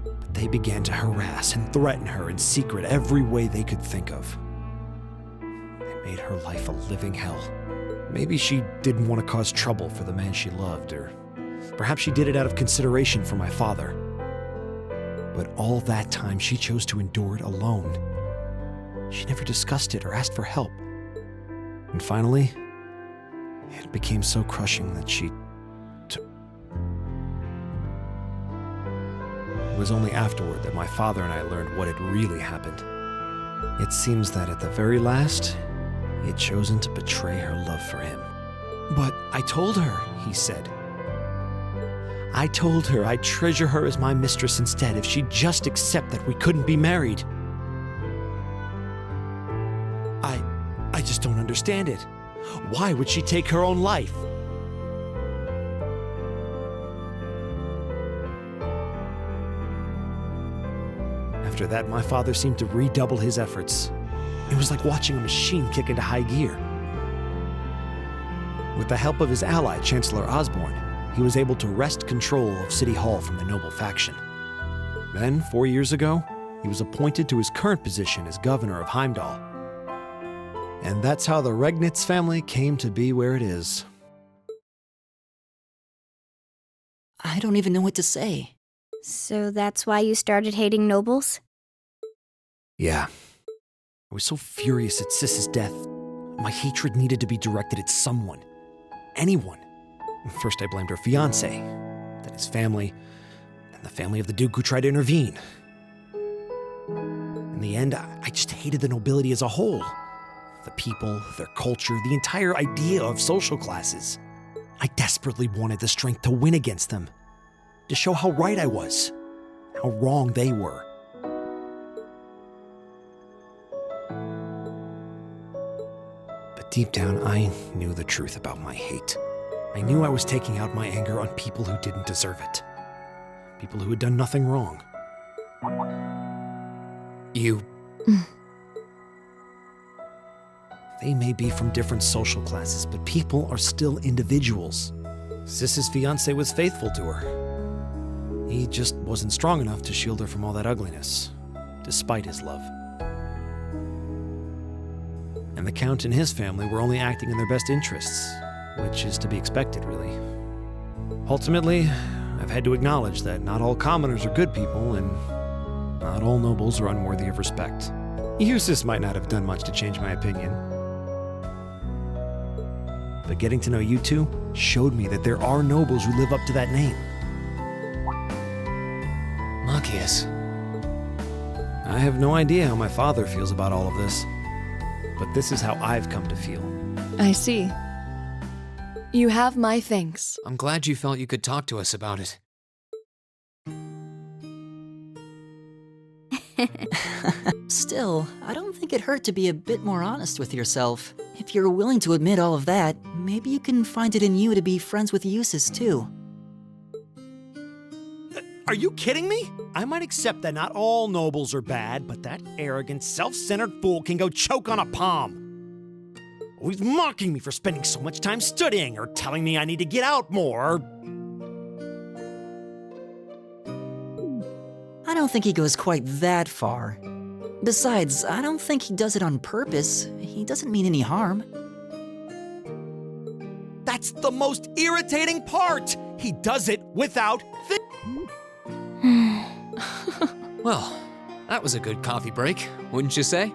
S2: But they began to harass and threaten her in secret every way they could think of. They made her life a living hell. Maybe she didn't want to cause trouble for the man she loved, or perhaps she did it out of consideration for my father. But all that time, she chose to endure it alone. She never discussed it or asked for help. And finally, it became so crushing that she took. It was only afterward that my father and I learned what had really happened. It seems that at the very last, he had chosen to betray her love for him. But I told her, he said. I told her I'd treasure her as my mistress instead if she'd just accept that we couldn't be married. I just don't understand it. Why would she take her own life? After that, my father seemed to redouble his efforts. It was like watching a machine kick into high gear. With the help of his ally, Chancellor Osborne, he was able to wrest control of City Hall from the noble faction. Then, 4 years ago, he was appointed to his current position as governor of Heimdall. And that's how the Regnitz family came to be where it is.
S1: I don't even know what to say.
S5: So that's why you started hating nobles?
S2: Yeah. I was so furious at Sis's death. My hatred needed to be directed at someone. Anyone. First I blamed her fiancé, then his family, then the family of the Duke who tried to intervene. In the end, I just hated the nobility as a whole. The people, their culture, the entire idea of social classes. I desperately wanted the strength to win against them, to show how right I was, how wrong they were. But deep down, I knew the truth about my hate. I knew I was taking out my anger on people who didn't deserve it. People who had done nothing wrong.
S3: You...
S2: They may be from different social classes, but people are still individuals. Sis's fiancé was faithful to her. He just wasn't strong enough to shield her from all that ugliness, despite his love. And the Count and his family were only acting in their best interests, which is to be expected, really. Ultimately, I've had to acknowledge that not all commoners are good people, and not all nobles are unworthy of respect. Eustace might not have done much to change my opinion. But getting to know you two showed me that there are nobles who live up to that name.
S3: Machias.
S2: I have no idea how my father feels about all of this, but this is how I've come to feel.
S4: I see. You have my thanks.
S3: I'm glad you felt you could talk to us about it.
S1: Still, I don't think it hurt to be a bit more honest with yourself. If you're willing to admit all of that, maybe you can find it in you to be friends with Eustace too.
S2: Are you kidding me? I might accept that not all nobles are bad, but that arrogant, self-centered fool can go choke on a palm. Always mocking me for spending so much time studying, or telling me I need to get out more.
S1: I don't think he goes quite that far. Besides, I don't think he does it on purpose. He doesn't mean any harm.
S2: That's the most irritating part! He does it without
S3: Well, that was a good coffee break, wouldn't you say?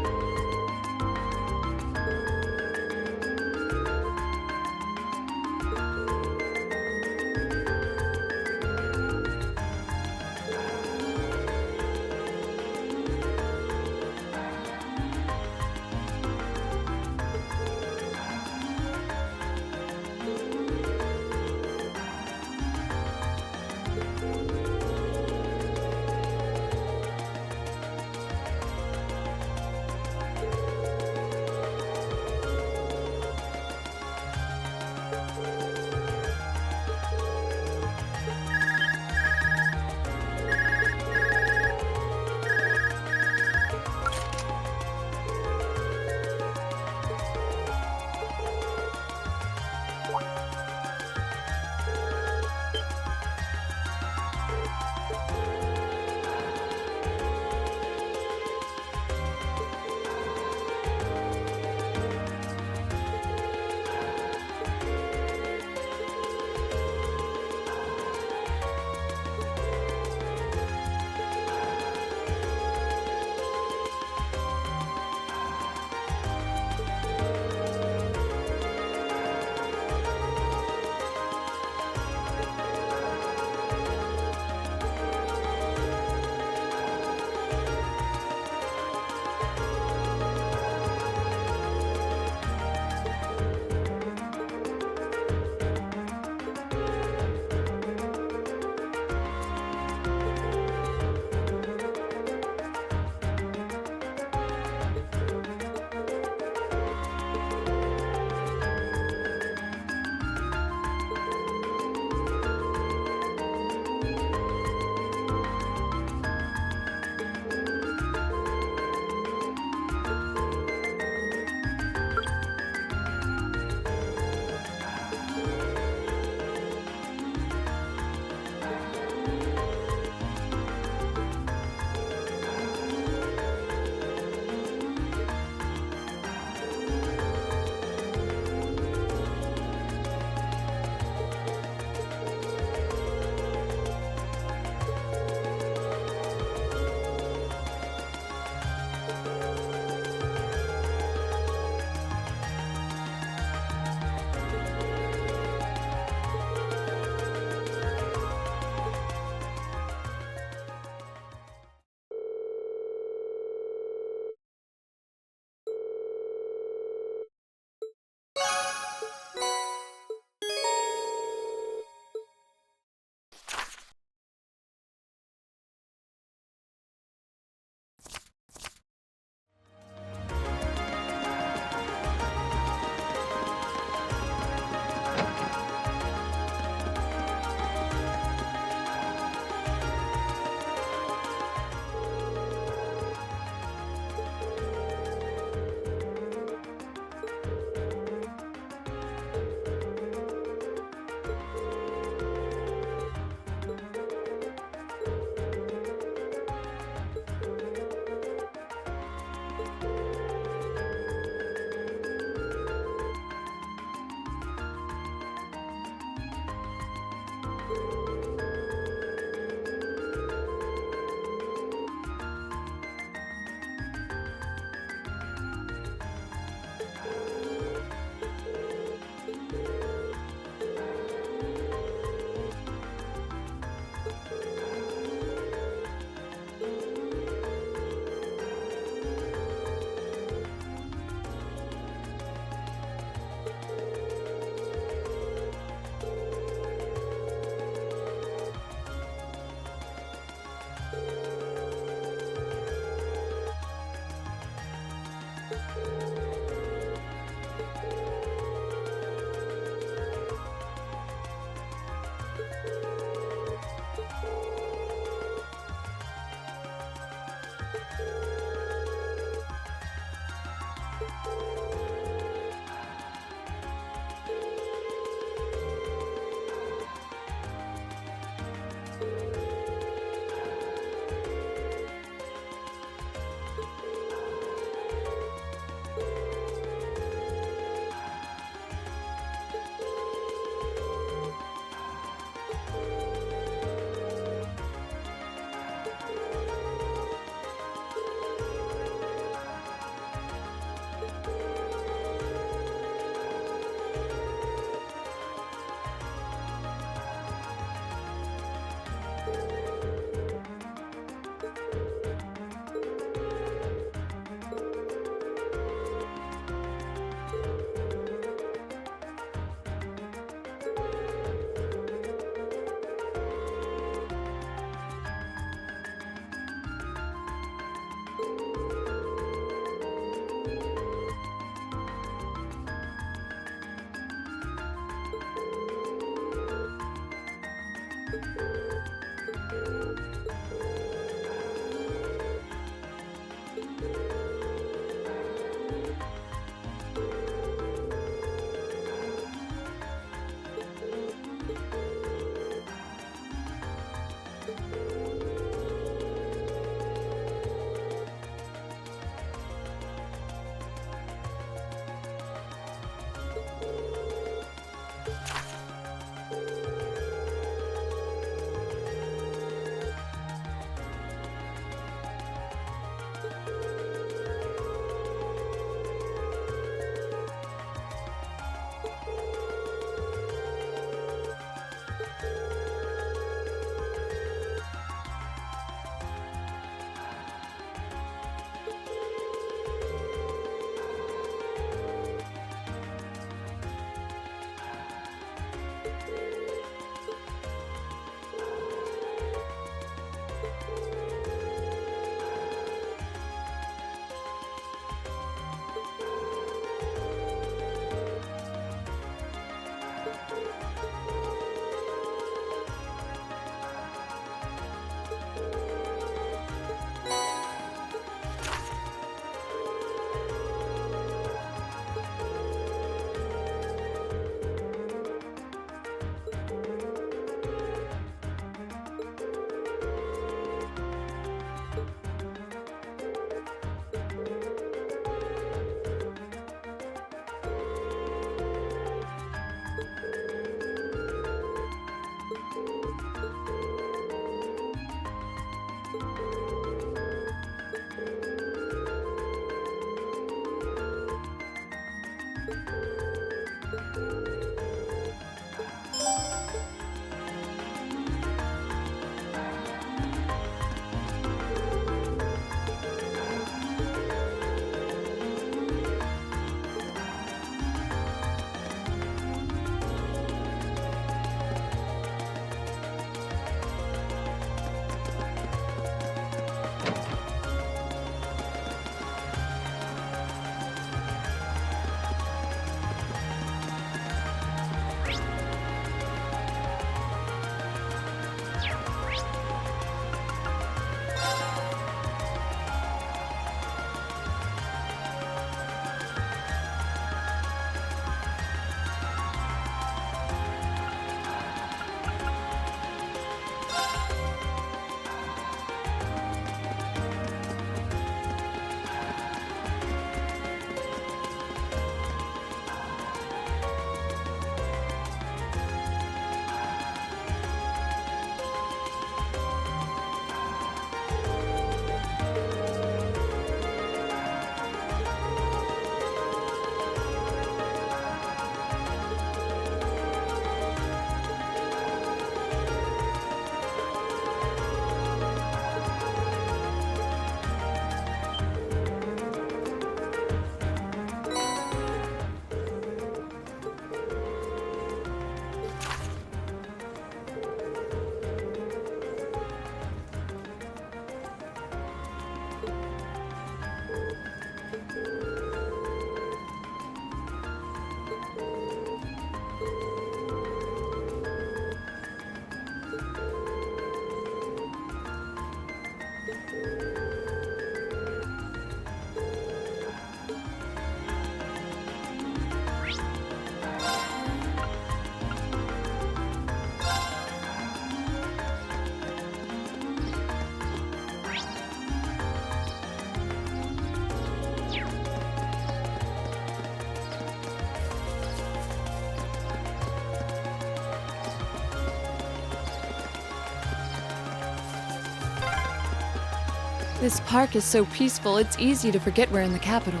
S4: This park is so peaceful, it's easy to forget we're in the capital.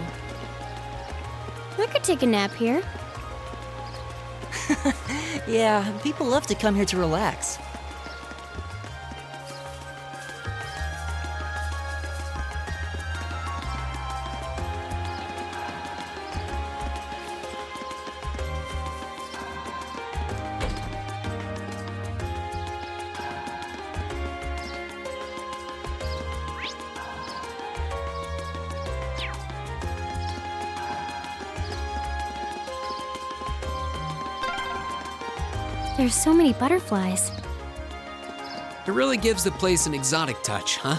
S5: I could take a nap here.
S1: Yeah, people love to come here to relax.
S5: There's so many butterflies.
S3: It really gives the place an exotic touch, huh?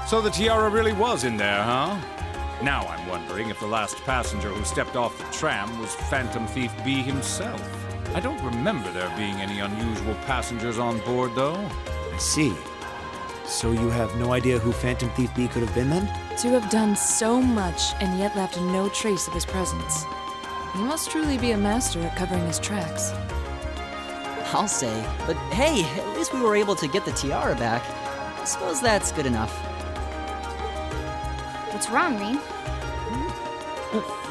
S6: So the tiara really was in there, huh? Now I'm wondering if the last passenger who stepped off the tram was Phantom Thief B himself. I don't remember there being any unusual passengers on board, though.
S2: I see. So you have no idea who Phantom Thief B could have been then?
S4: To have done so much and yet left no trace of his presence. He must truly be a master at covering his tracks.
S1: I'll say. But hey, at least we were able to get the tiara back. I suppose that's good enough.
S5: What's wrong, Reem?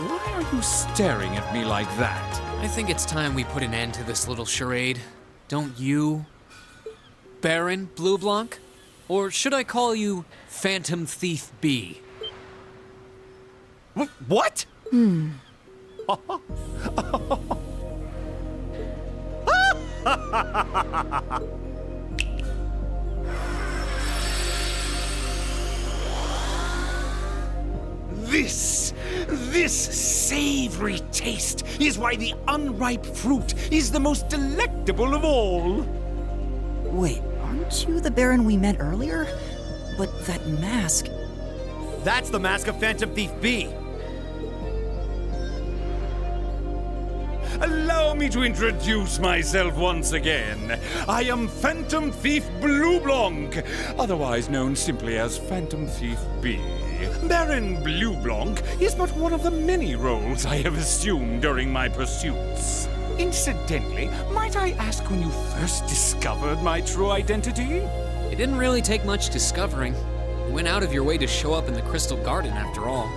S6: Why are you staring at me like that?
S3: I think it's time we put an end to this little charade. Don't you, Baron Blue Blanc? Or should I call you Phantom Thief B?
S6: What? This savory taste is why the unripe fruit is the most delectable of all.
S1: Wait, aren't you the Baron we met earlier? But that mask...
S2: That's the mask of Phantom Thief B!
S6: Allow me to introduce myself once again. I am Phantom Thief Blue Blanc, otherwise known simply as Phantom Thief B. Baron Blue Blanc is but one of the many roles I have assumed during my pursuits. Incidentally, might I ask when you first discovered my true identity?
S3: It didn't really take much discovering. You went out of your way to show up in the Crystal Garden after all.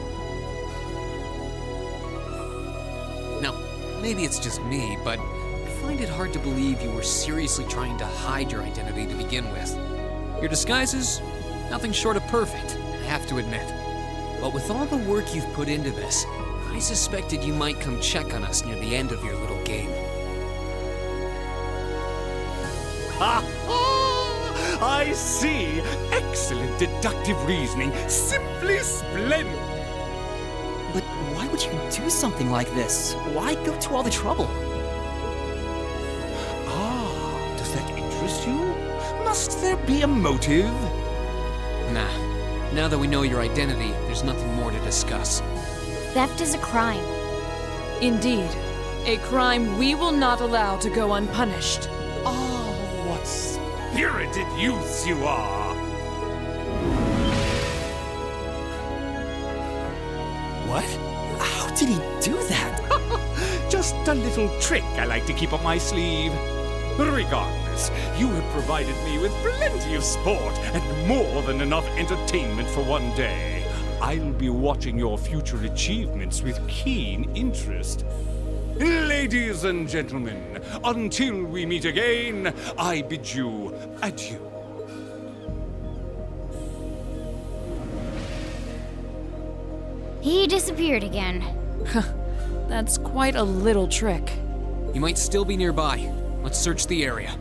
S3: Now, maybe it's just me, but I find it hard to believe you were seriously trying to hide your identity to begin with. Your disguises, nothing short of perfect, I have to admit. But with all the work you've put into this, I suspected you might come check on us near the end of your little game.
S6: Ha ha! I see! Excellent deductive reasoning. Simply splendid!
S1: But why would you do something like this? Why go to all the trouble?
S6: Ah, does that interest you? Must there be a motive?
S3: Nah. Now that we know your identity, there's nothing more to discuss.
S5: Theft is a crime.
S4: Indeed, a crime we will not allow to go unpunished.
S6: Ah, what spirited youths you are!
S1: What? How did he do that?
S6: Just a little trick I like to keep up my sleeve. Regardless, you have provided me with plenty of sport and more than enough entertainment for one day. I'll be watching your future achievements with keen interest. Ladies and gentlemen, until we meet again, I bid you adieu.
S5: He disappeared again.
S4: That's quite a little trick.
S3: You might still be nearby. Let's search the area.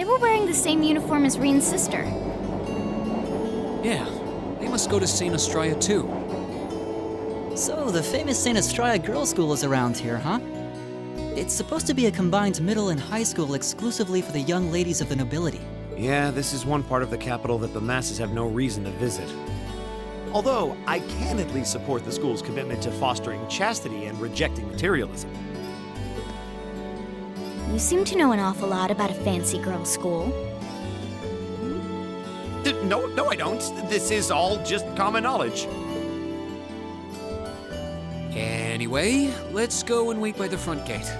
S5: They were wearing the same uniform as Reen's sister.
S3: Yeah, they must go to St. Estrella too.
S1: So, the famous St. Estrella Girls' School is around here, huh? It's supposed to be a combined middle and high school exclusively for the young ladies of the nobility.
S2: Yeah, this is one part of the capital that the masses have no reason to visit. Although, I can at least support the school's commitment to fostering chastity and rejecting materialism.
S5: You seem to know an awful lot about a fancy girls' school.
S2: No, I don't. This is all just common knowledge.
S3: Anyway, let's go and wait by the front gate.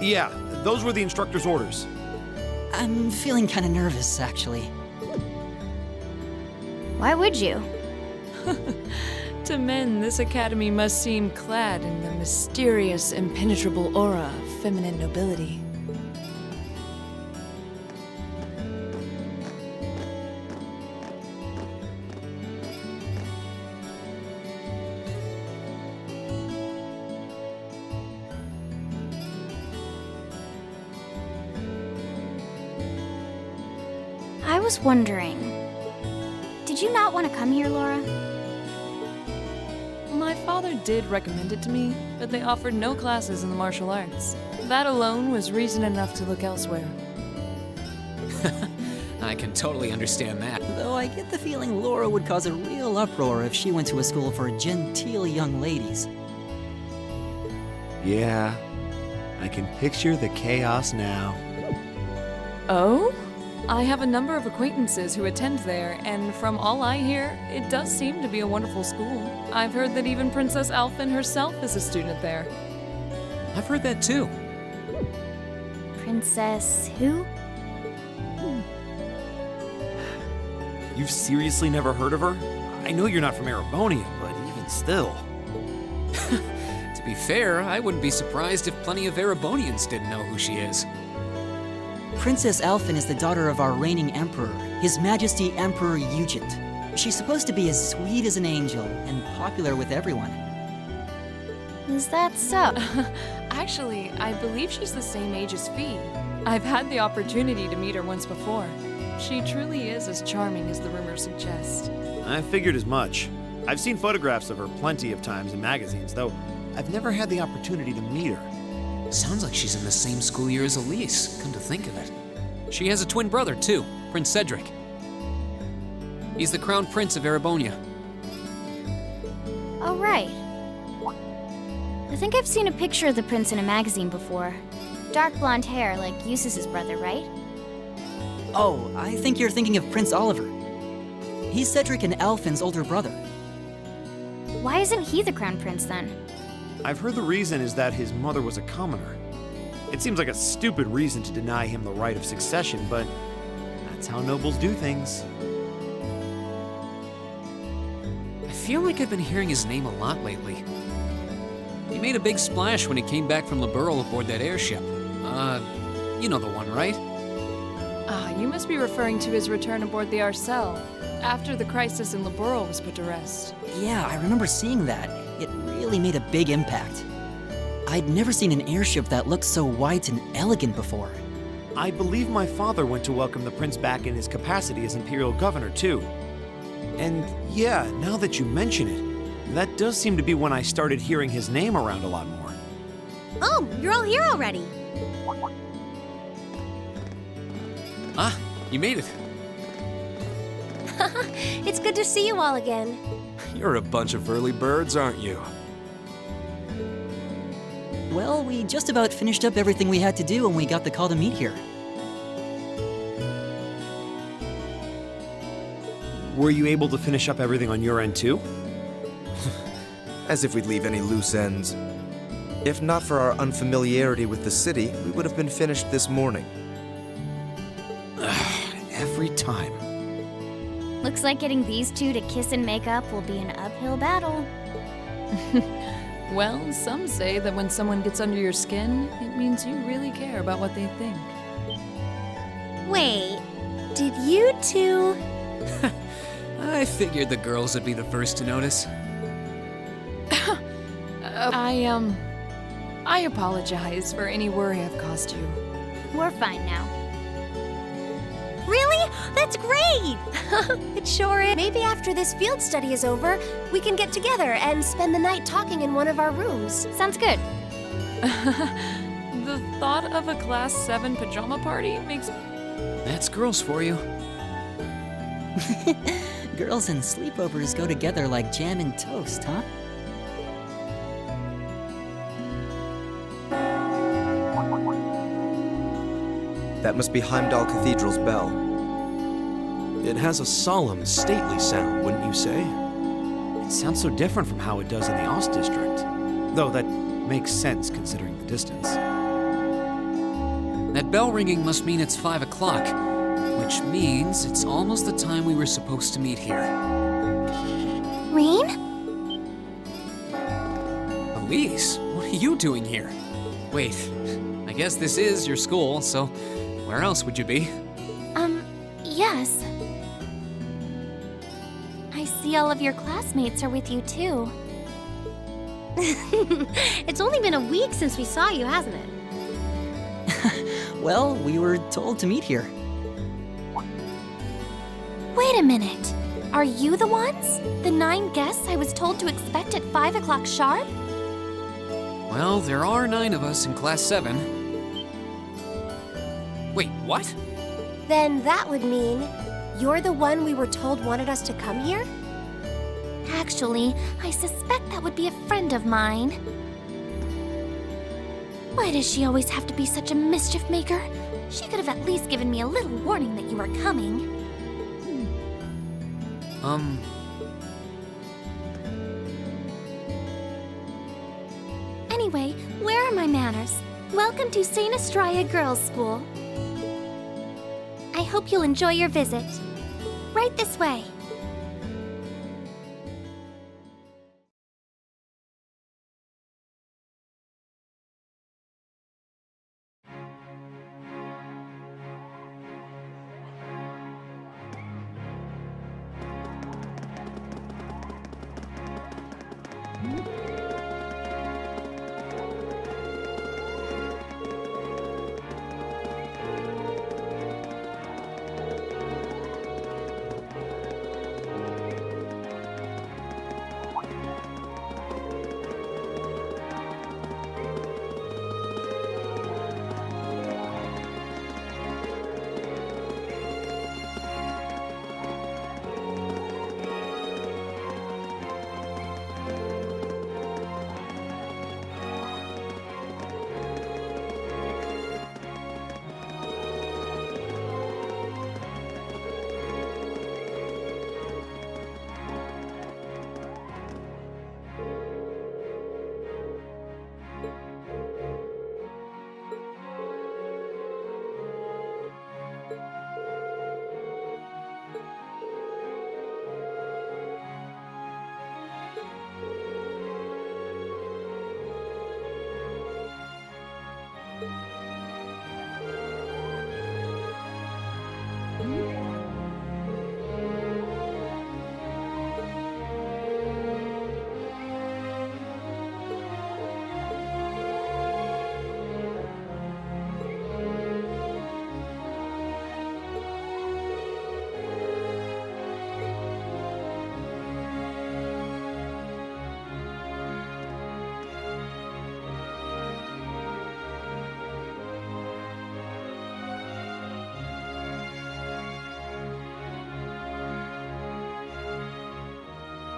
S2: Yeah, those were the instructor's orders.
S1: I'm feeling kinda nervous, actually.
S5: Why would you?
S4: To men, this academy must seem clad in the mysterious, impenetrable aura of feminine nobility.
S5: I was wondering, did you not want to come here, Laura?
S4: My father did recommend it to me, but they offered no classes in the martial arts. That alone was reason enough to look elsewhere.
S3: I can totally understand that.
S1: Though I get the feeling Laura would cause a real uproar if she went to a school for genteel young ladies.
S2: Yeah, I can picture the chaos now.
S4: Oh? I have a number of acquaintances who attend there, and from all I hear, it does seem to be a wonderful school. I've heard that even Princess Alphen herself is a student there.
S3: I've heard that too.
S5: Princess who?
S2: You've seriously never heard of her? I know you're not from Erebonia, but even still.
S3: To be fair, I wouldn't be surprised if plenty of Erebonians didn't know who she is.
S1: Princess Alphen is the daughter of our reigning emperor, His Majesty Emperor Ugent. She's supposed to be as sweet as an angel and popular with everyone.
S5: Is that so?
S4: Actually, I believe she's the same age as Fee. I've had the opportunity to meet her once before. She truly is as charming as the rumors suggest.
S2: I figured as much. I've seen photographs of her plenty of times in magazines, though I've never had the opportunity to meet her.
S3: Sounds like she's in the same school year as Elise, come to think of it. She has a twin brother, too, Prince Cedric. He's the crown prince of Erebonia.
S5: Oh, right. I think I've seen a picture of the prince in a magazine before. Dark blonde hair, like Eustace's brother, right?
S1: Oh, I think you're thinking of Prince Oliver. He's Cedric and Alphen's older brother.
S5: Why isn't he the crown prince then?
S2: I've heard the reason is that his mother was a commoner. It seems like a stupid reason to deny him the right of succession, but that's how nobles do things.
S3: I feel like I've been hearing his name a lot lately. He made a big splash when he came back from Liberl aboard that airship. You know the one, right?
S4: Ah, you must be referring to his return aboard the Arcel, after the crisis in Liberl was put to rest.
S1: Yeah, I remember seeing that. It really made a big impact. I'd never seen an airship that looked so white and elegant before.
S2: I believe my father went to welcome the prince back in his capacity as imperial governor, too. And yeah, now that you mention it, that does seem to be when I started hearing his name around a lot more.
S7: Oh, you're all here already.
S3: Ah, you made it.
S7: It's good to see you all again.
S8: You're a bunch of early birds, aren't you?
S1: Well, we just about finished up everything we had to do when we got the call to meet here.
S2: Were you able to finish up everything on your end, too?
S8: As if we'd leave any loose ends. If not for our unfamiliarity with the city, we would have been finished this morning.
S2: Every time.
S5: Looks like getting these two to kiss and make up will be an uphill battle.
S4: Well, some say that when someone gets under your skin, it means you really care about what they think.
S7: Wait, did you two?
S3: I figured the girls would be the first to notice.
S4: I apologize for any worry I've caused you.
S5: We're fine now.
S7: Really? That's great! It sure is. Maybe after this field study is over, we can get together and spend the night talking in one of our rooms.
S5: Sounds good.
S4: The thought of a Class 7 pajama party makes
S3: That's girls for you.
S1: Girls and sleepovers go together like jam and toast, huh?
S8: That must be Heimdall Cathedral's bell.
S2: It has a solemn, stately sound, wouldn't you say? It sounds so different from how it does in the Ost District. Though that makes sense considering the distance.
S3: That bell ringing must mean it's 5 o'clock, which means it's almost the time we were supposed to meet here.
S7: Rain?
S3: Elise, what are you doing here? Wait, I guess this is your school, so where else would you be?
S5: Yes. I see all of your classmates are with you too.
S7: It's only been a week since we saw you, hasn't it?
S1: Well, we were told to meet here.
S5: Wait a minute. Are you the ones? The 9 guests I was told to expect at 5 o'clock sharp?
S3: Well, there are 9 of us in Class 7. Wait, what?
S7: Then that would mean you're the one we were told wanted us to come here?
S5: Actually, I suspect that would be a friend of mine. Why does she always have to be such a mischief maker? She could have at least given me a little warning that you were coming. Anyway, where are my manners? Welcome to St. Estrella Girls' School. I hope you'll enjoy your visit. Right this way.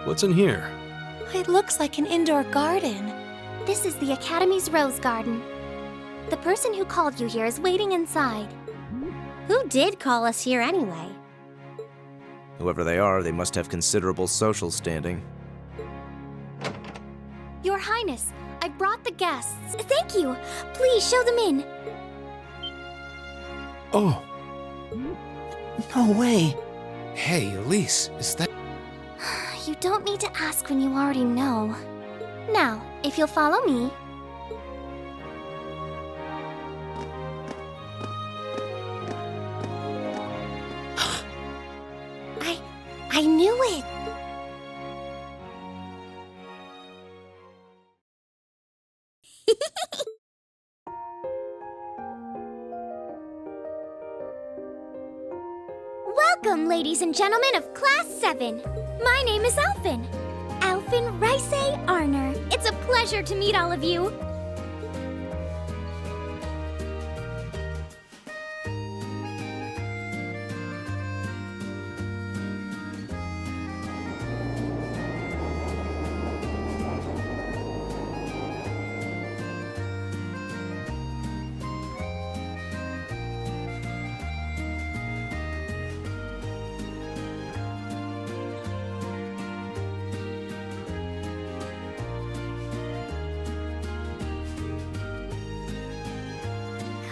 S2: What's in here?
S5: It looks like an indoor garden. This is the Academy's rose garden. The person who called you here is waiting inside.
S7: Who did call us here anyway?
S8: Whoever they are, they must have considerable social standing.
S5: Your Highness, I brought the guests. Thank you. Please show them in.
S2: Oh,
S1: No way.
S3: Hey, Elise, is that...
S5: You don't need to ask when you already know. Now, if you'll follow me. I knew it. Welcome, ladies and gentlemen of Class 7. My name is Alphen. Alphen Rice Arner. It's a pleasure to meet all of you.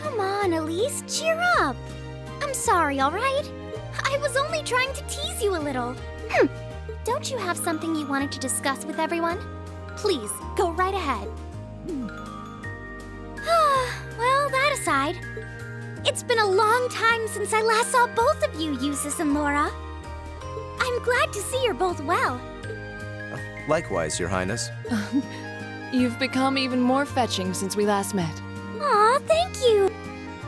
S5: Come on, Elise, cheer up. I'm sorry, all right? I was only trying to tease you a little. Don't you have something you wanted to discuss with everyone? Please, go right ahead. Well, that aside, it's been a long time since I last saw both of you, Eustace and Laura. I'm glad to see you're both well.
S8: Likewise, Your Highness.
S4: You've become even more fetching since we last met.
S5: Aw, thank you.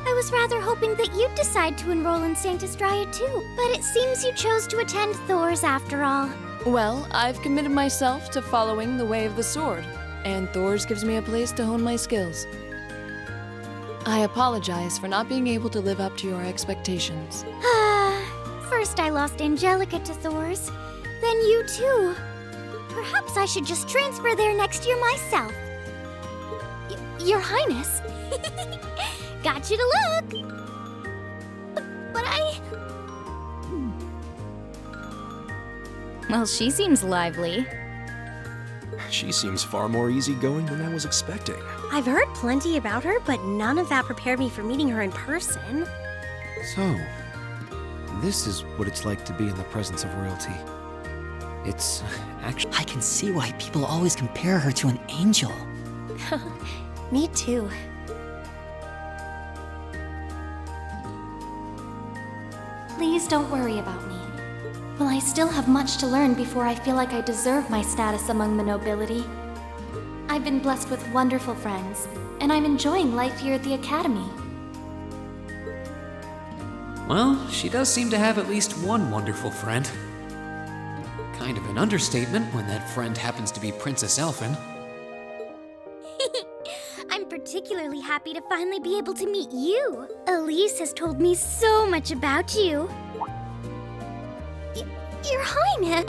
S5: I was rather hoping that you'd decide to enroll in Saint Estrella too, but it seems you chose to attend Thor's after all.
S4: Well, I've committed myself to following the way of the sword, and Thor's gives me a place to hone my skills. I apologize for not being able to live up to your expectations.
S5: First I lost Angelica to Thor's, then you too. Perhaps I should just transfer there next year myself. Your Highness. Got you to look. But Well, she seems lively.
S2: She seems far more easygoing than I was expecting.
S7: I've heard plenty about her, but none of that prepared me for meeting her in person.
S2: So, this is what it's like to be in the presence of royalty. It's actually...
S1: I can see why people always compare her to an angel.
S7: Me too.
S5: Please don't worry about me. Well, I still have much to learn before I feel like I deserve my status among the nobility. I've been blessed with wonderful friends, and I'm enjoying life here at the Academy.
S3: Well, she does seem to have at least one wonderful friend. Kind of an understatement when that friend happens to be Princess Elphen.
S5: I'm particularly happy to finally be able to meet you. Elise has told me so much about you. Your Highness!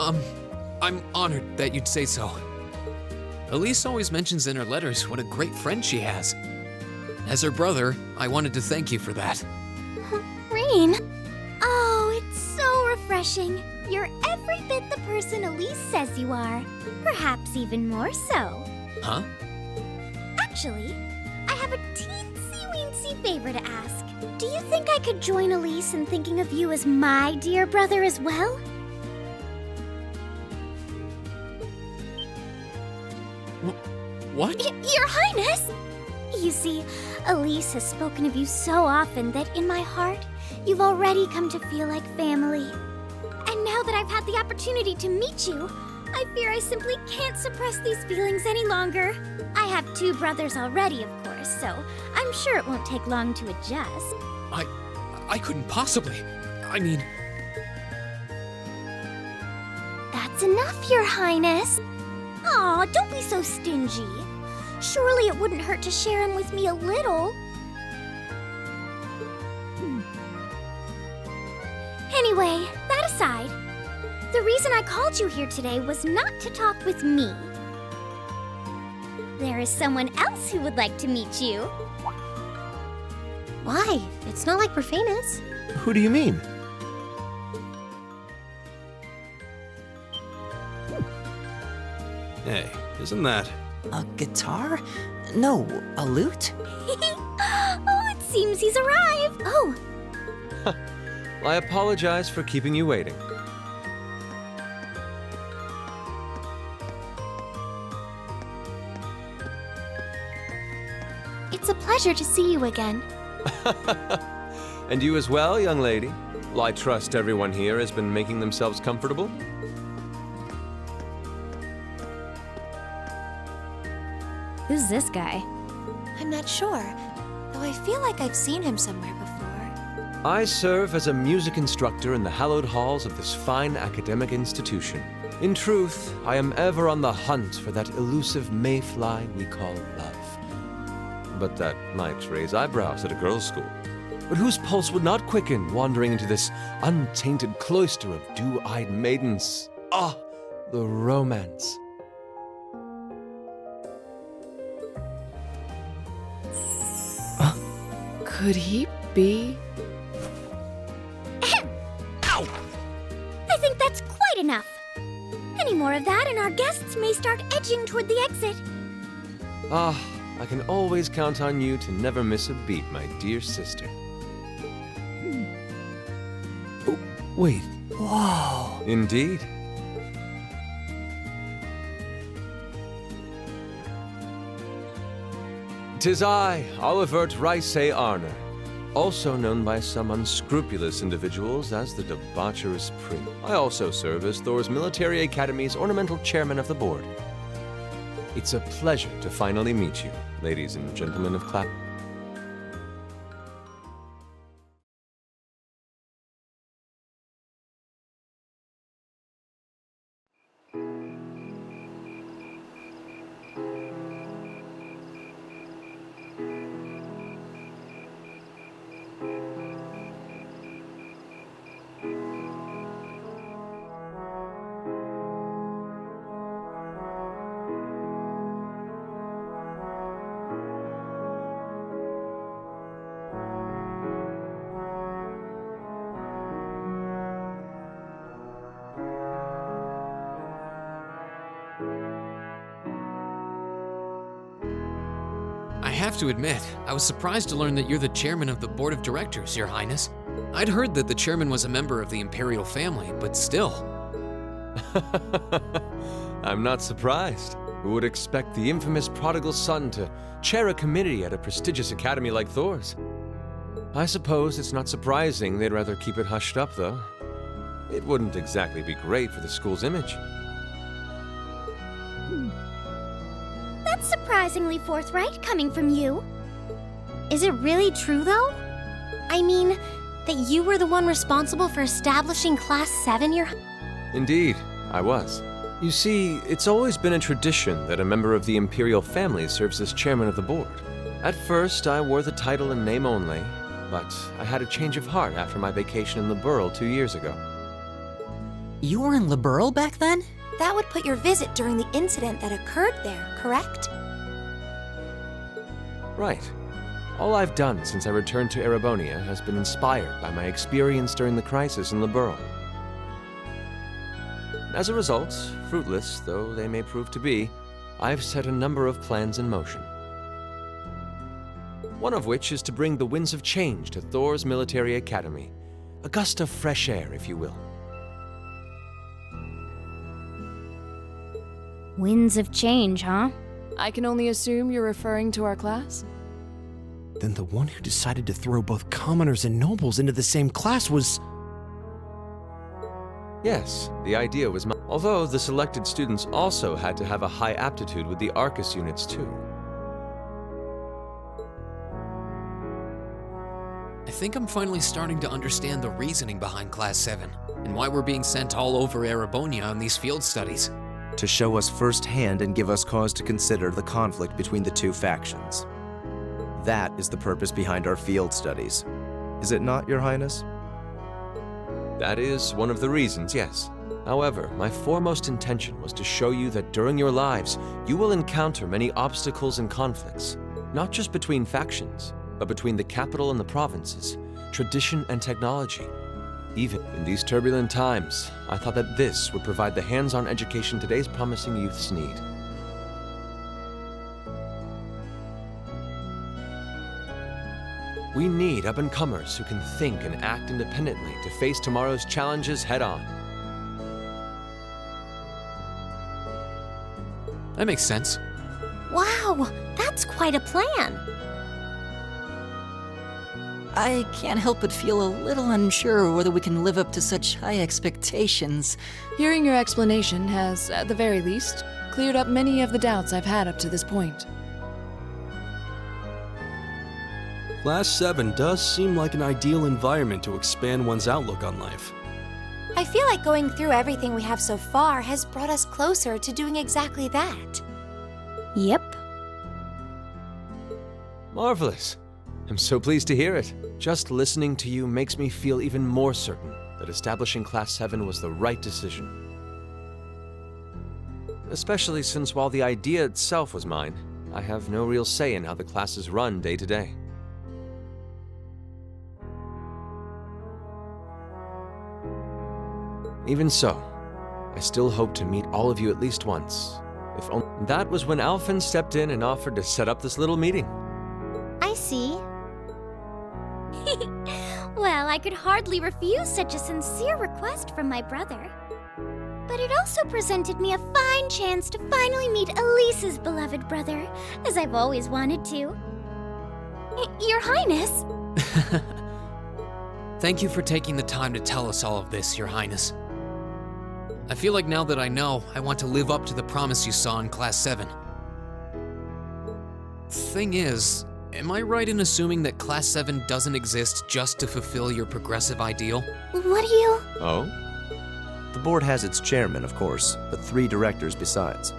S3: I'm honored that you'd say so. Elise always mentions in her letters what a great friend she has. As her brother, I wanted to thank you for that.
S5: Rain? Oh, it's so refreshing. You're every bit the person Elise says you are. Perhaps even more so.
S3: Huh?
S5: Actually, I have a teensy-weensy favor to ask. Do you think I could join Elise in thinking of you as my dear brother as well?
S3: What?
S5: Your Highness! You see, Elise has spoken of you so often that in my heart, you've already come to feel like family. And now that I've had the opportunity to meet you, I fear I simply can't suppress these feelings any longer. I have 2 brothers already, of course, so I'm sure it won't take long to adjust.
S3: I couldn't possibly. I mean...
S5: That's enough, Your Highness. Aw, don't be so stingy. Surely it wouldn't hurt to share him with me a little. Anyway, that aside, the reason I called you here today was not to talk with me. There is someone else who would like to meet you.
S7: Why? It's not like we're famous.
S2: Who do you mean? Hey, isn't that...
S1: A guitar? No, a lute?
S5: Oh, it seems he's arrived. Oh,
S9: I apologize for keeping you waiting.
S5: it's a pleasure to see you again.
S9: And you as well, young lady. Well, I trust everyone here has been making themselves comfortable.
S7: Who's this guy?
S10: I'm not sure, though I feel like I've seen him somewhere before.
S9: I serve as a music instructor in the hallowed halls of this fine academic institution. In truth, I am ever on the hunt for that elusive mayfly we call love. But that might raise eyebrows at a girls' school. But whose pulse would not quicken wandering into this untainted cloister of dew-eyed maidens? Ah, the romance.
S4: Could he be?
S5: Ow! I think that's quite enough. Any more of that and our guests may start edging toward the exit.
S9: Ah, I can always count on you to never miss a beat, my dear sister.
S2: Oh, wait. Whoa.
S9: Indeed. 'Tis I, Olivert Rice Arner, also known by some unscrupulous individuals as the debaucherous Prim. I also serve as Thor's Military Academy's ornamental chairman of the board. It's a pleasure to finally meet you, ladies and gentlemen of Clap.
S3: I have to admit, I was surprised to learn that you're the chairman of the board of directors, Your Highness. I'd heard that the chairman was a member of the imperial family, but still.
S9: I'm not surprised. Who would expect the infamous prodigal son to chair a committee at a prestigious academy like Thor's? I suppose it's not surprising they'd rather keep it hushed up, though. It wouldn't exactly be great for the school's image.
S5: That's surprisingly forthright coming from you.
S7: Is it really true, though? I mean, that you were the one responsible for establishing Class 7, Your...
S9: Indeed, I was. You see, it's always been a tradition that a member of the imperial family serves as chairman of the board. At first, I wore the title in name only, but I had a change of heart after my vacation in Liberl 2 years ago.
S1: You were in Liberl back then?
S7: That would put your visit during the incident that occurred there, correct?
S9: Right. All I've done since I returned to Erebonia has been inspired by my experience during the crisis in Liberl. As a result, fruitless though they may prove to be, I've set a number of plans in motion. One of which is to bring the winds of change to Thor's Military Academy. A gust of fresh air, if you will.
S5: Winds of change, huh?
S4: I can only assume you're referring to our class?
S2: Then the one who decided to throw both commoners and nobles into the same class was...
S9: Yes, the idea was mine. Although the selected students also had to have a high aptitude with the Arcus units too.
S3: I think I'm finally starting to understand the reasoning behind Class 7 and why we're being sent all over Erebonia on these field studies.
S8: To show us firsthand and give us cause to consider the conflict between the two factions. That is the purpose behind our field studies. Is it not, Your Highness?
S9: That is one of the reasons, yes. However, my foremost intention was to show you that during your lives, you will encounter many obstacles and conflicts, not just between factions, but between the capital and the provinces, tradition and technology. Even in these turbulent times, I thought that this would provide the hands-on education today's promising youths need. We need up-and-comers who can think and act independently to face tomorrow's challenges head-on.
S3: That makes sense.
S7: Wow, that's quite a plan.
S1: I can't help but feel a little unsure whether we can live up to such high expectations.
S4: Hearing your explanation has, at the very least, cleared up many of the doubts I've had up to this point.
S10: Class 7 does seem like an ideal environment to expand one's outlook on life.
S7: I feel like going through everything we have so far has brought us closer to doing exactly that.
S5: Yep.
S9: Marvelous. I'm so pleased to hear it. Just listening to you makes me feel even more certain that establishing Class 7 was the right decision. Especially since while the idea itself was mine, I have no real say in how the classes run day to day. Even so, I still hope to meet all of you at least once. If only. That was when Alphen stepped in and offered to set up this little meeting.
S5: I see. Well, I could hardly refuse such a sincere request from my brother. But it also presented me a fine chance to finally meet Elise's beloved brother, as I've always wanted to. Your Highness!
S3: Thank you for taking the time to tell us all of this, Your Highness. I feel like now that I know, I want to live up to the promise you saw in Class 7. Thing is, am I right in assuming that Class 7 doesn't exist just to fulfill your progressive ideal?
S5: What do you...
S9: Oh?
S8: The board has its chairman, of course, but 3 directors besides.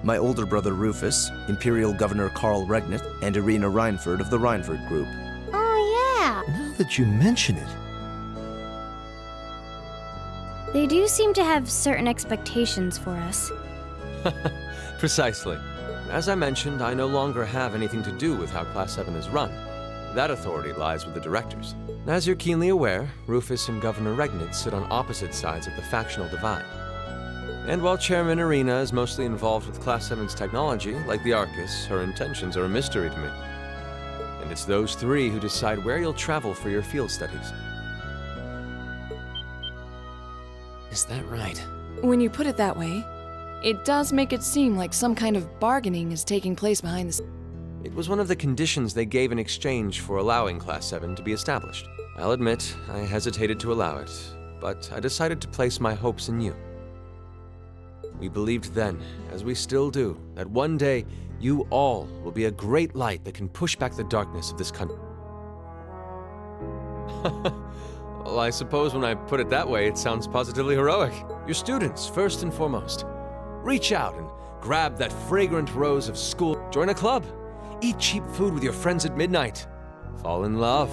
S8: My older brother Rufus, Imperial Governor Carl Regnit, and Irina Reinford of the Reinford Group.
S5: Oh, yeah.
S2: Now that you mention it,
S5: They do seem to have certain expectations for us.
S9: Precisely. As I mentioned, I no longer have anything to do with how Class 7 is run. That authority lies with the directors. As you're keenly aware, Rufus and Governor Regnit sit on opposite sides of the factional divide. And while Chairman Irina is mostly involved with Class 7's technology, like the Arcus, her intentions are a mystery to me. And it's those 3 who decide where you'll travel for your field studies.
S3: Is that right?
S4: When you put it that way, it does make it seem like some kind of bargaining is taking place behind the scenes.
S9: It was one of the conditions they gave in exchange for allowing Class 7 to be established. I'll admit, I hesitated to allow it, but I decided to place my hopes in you. We believed then, as we still do, that one day you all will be a great light that can push back the darkness of this country. Well, I suppose when I put it that way, it sounds positively heroic. Your students, first and foremost. Reach out and grab that fragrant rose of school. Join a club. Eat cheap food with your friends at midnight. Fall in love.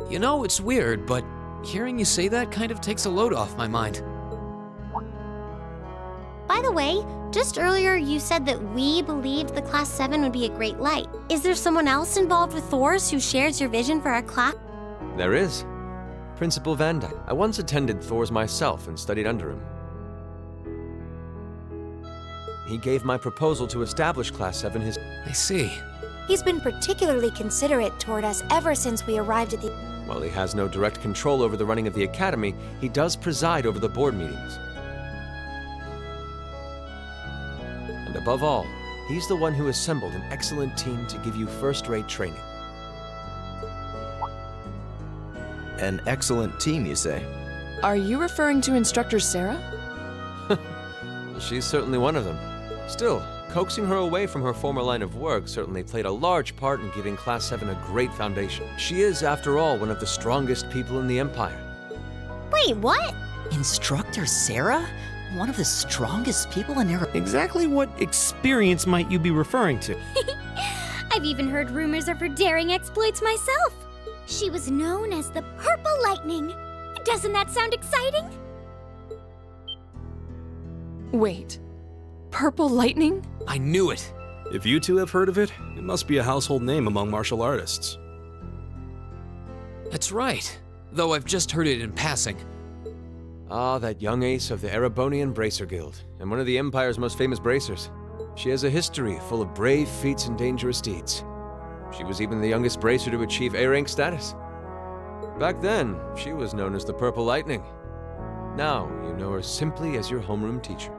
S3: You know, it's weird, but hearing you say that kind of takes a load off my mind.
S7: By the way, just earlier you said that we believed the Class 7 would be a great light. Is there someone else involved with Thor's who shares your vision for our class?
S9: There is. Principal Van Dyke. I once attended Thor's myself and studied under him. He gave my proposal to establish Class 7 his...
S3: I see.
S7: He's been particularly considerate toward us ever since we arrived at the...
S9: While he has no direct control over the running of the academy, he does preside over the board meetings. And above all, he's the one who assembled an excellent team to give you first-rate training.
S8: An excellent team, you say?
S4: Are you referring to Instructor Sarah?
S9: She's certainly one of them. Still, coaxing her away from her former line of work certainly played a large part in giving Class 7 a great foundation. She is, after all, one of the strongest people in the Empire.
S7: Wait, what?
S1: Instructor Sarah? One of the strongest people in Air...
S2: exactly what experience might you be referring to?
S5: I've even heard rumors of her daring exploits myself. She was known as the Purple Lightning. Doesn't that sound exciting?
S4: Wait, Purple Lightning?
S3: I knew it!
S10: If you 2 have heard of it, it must be a household name among martial artists.
S3: That's right, though I've just heard it in passing.
S9: Ah, that young ace of the Erebonian Bracer Guild, and one of the Empire's most famous bracers. She has a history full of brave feats and dangerous deeds. She was even the youngest bracer to achieve A-rank status. Back then, she was known as the Purple Lightning. Now, you know her simply as your homeroom teacher.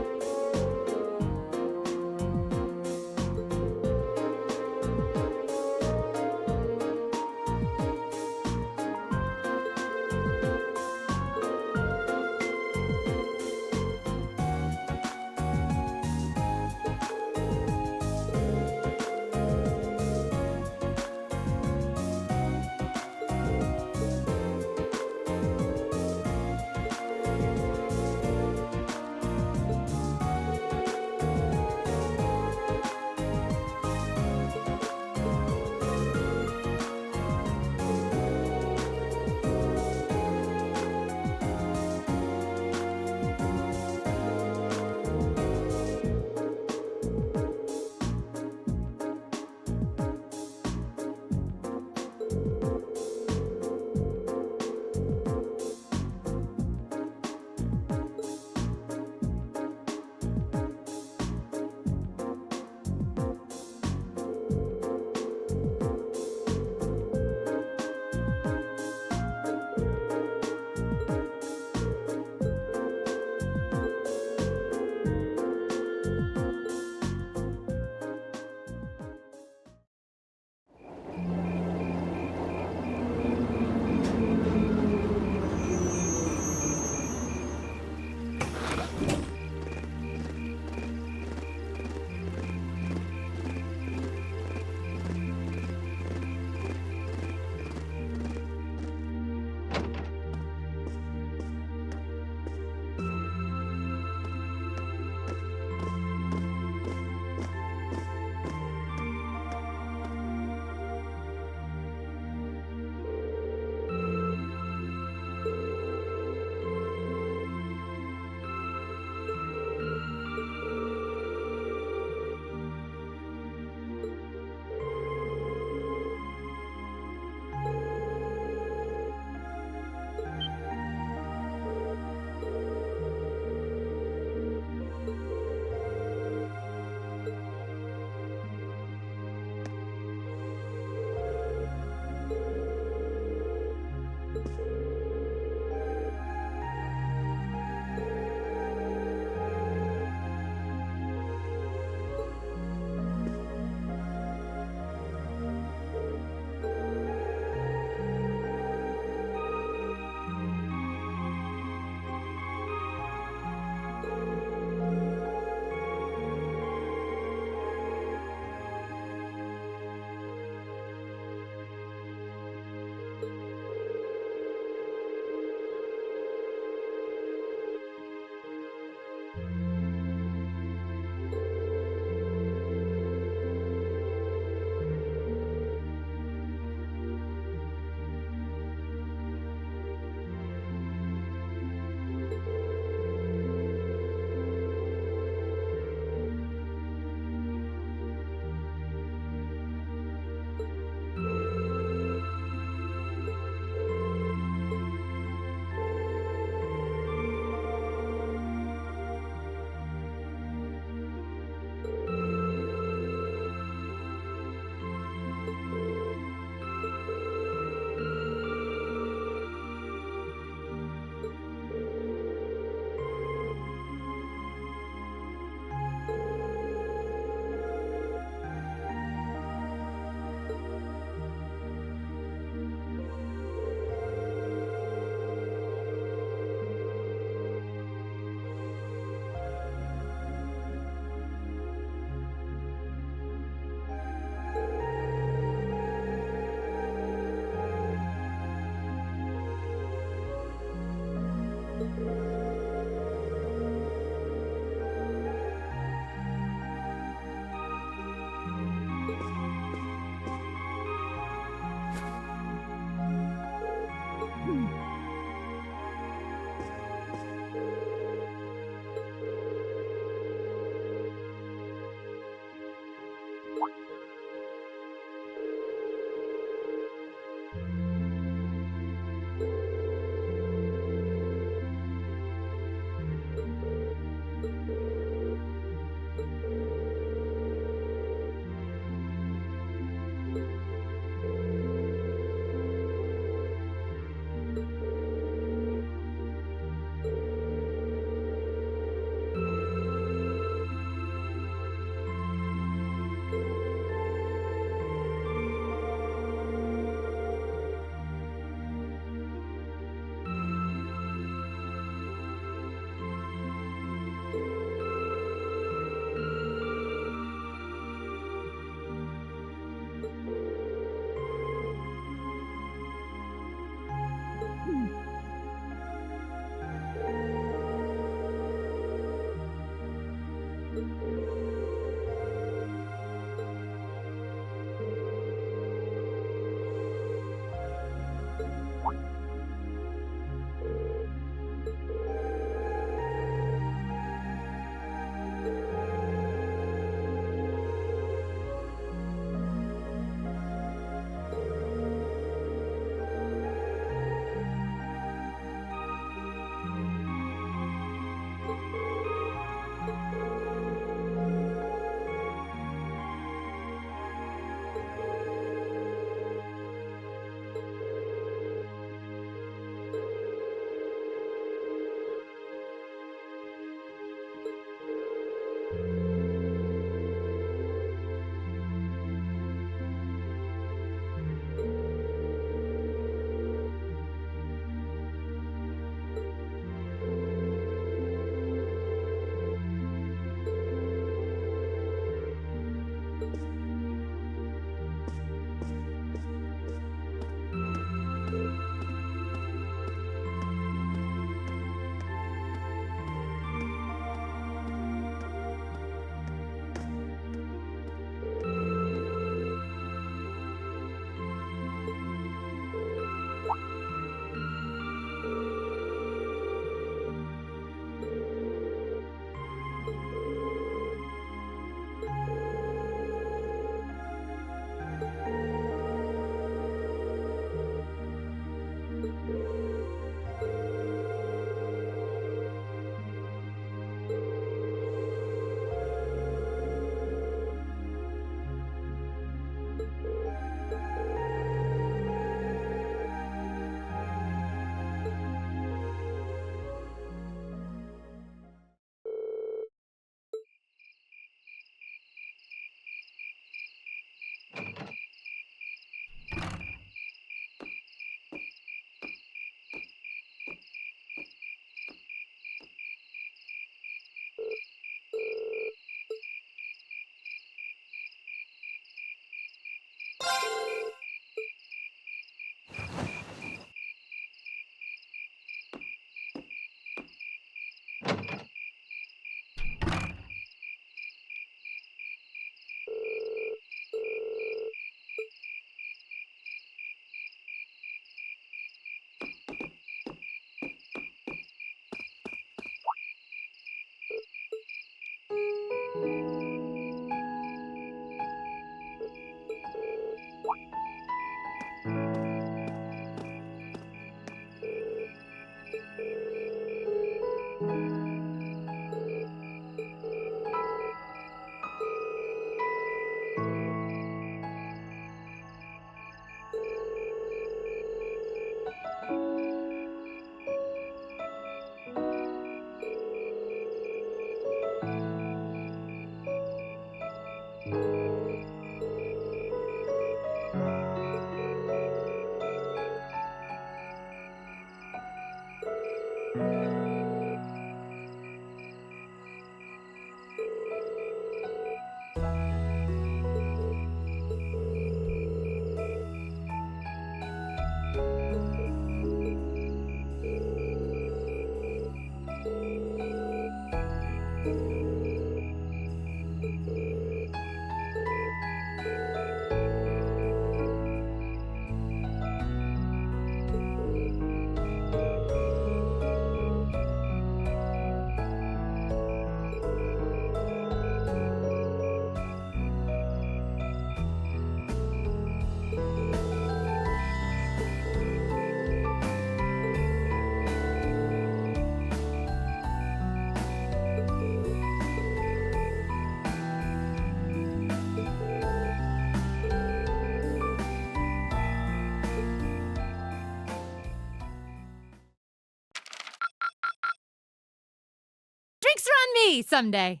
S11: Drinks are on me someday.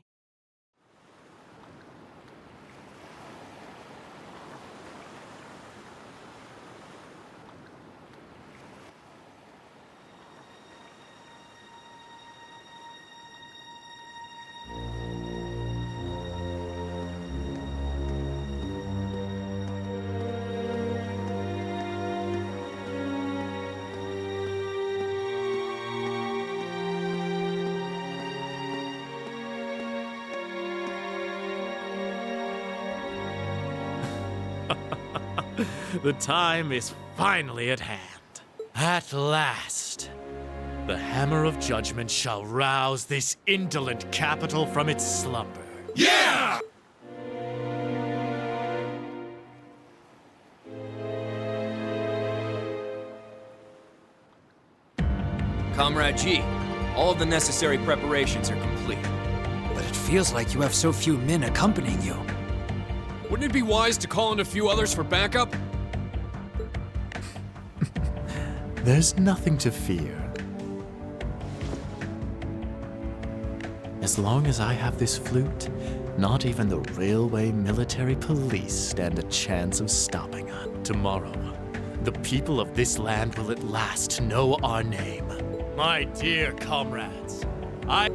S12: The time is finally at hand. At last, the hammer of judgment shall rouse this indolent capital from its slumber.
S6: Yeah!
S13: Comrade G, all of the necessary preparations are complete.
S1: But it feels like you have so few men accompanying you.
S3: Wouldn't it be wise to call in a few others for backup?
S12: There's nothing to fear. As long as I have this flute, not even the railway military police stand a chance of stopping us. Tomorrow, the people of this land will at last know our name. My dear comrades, I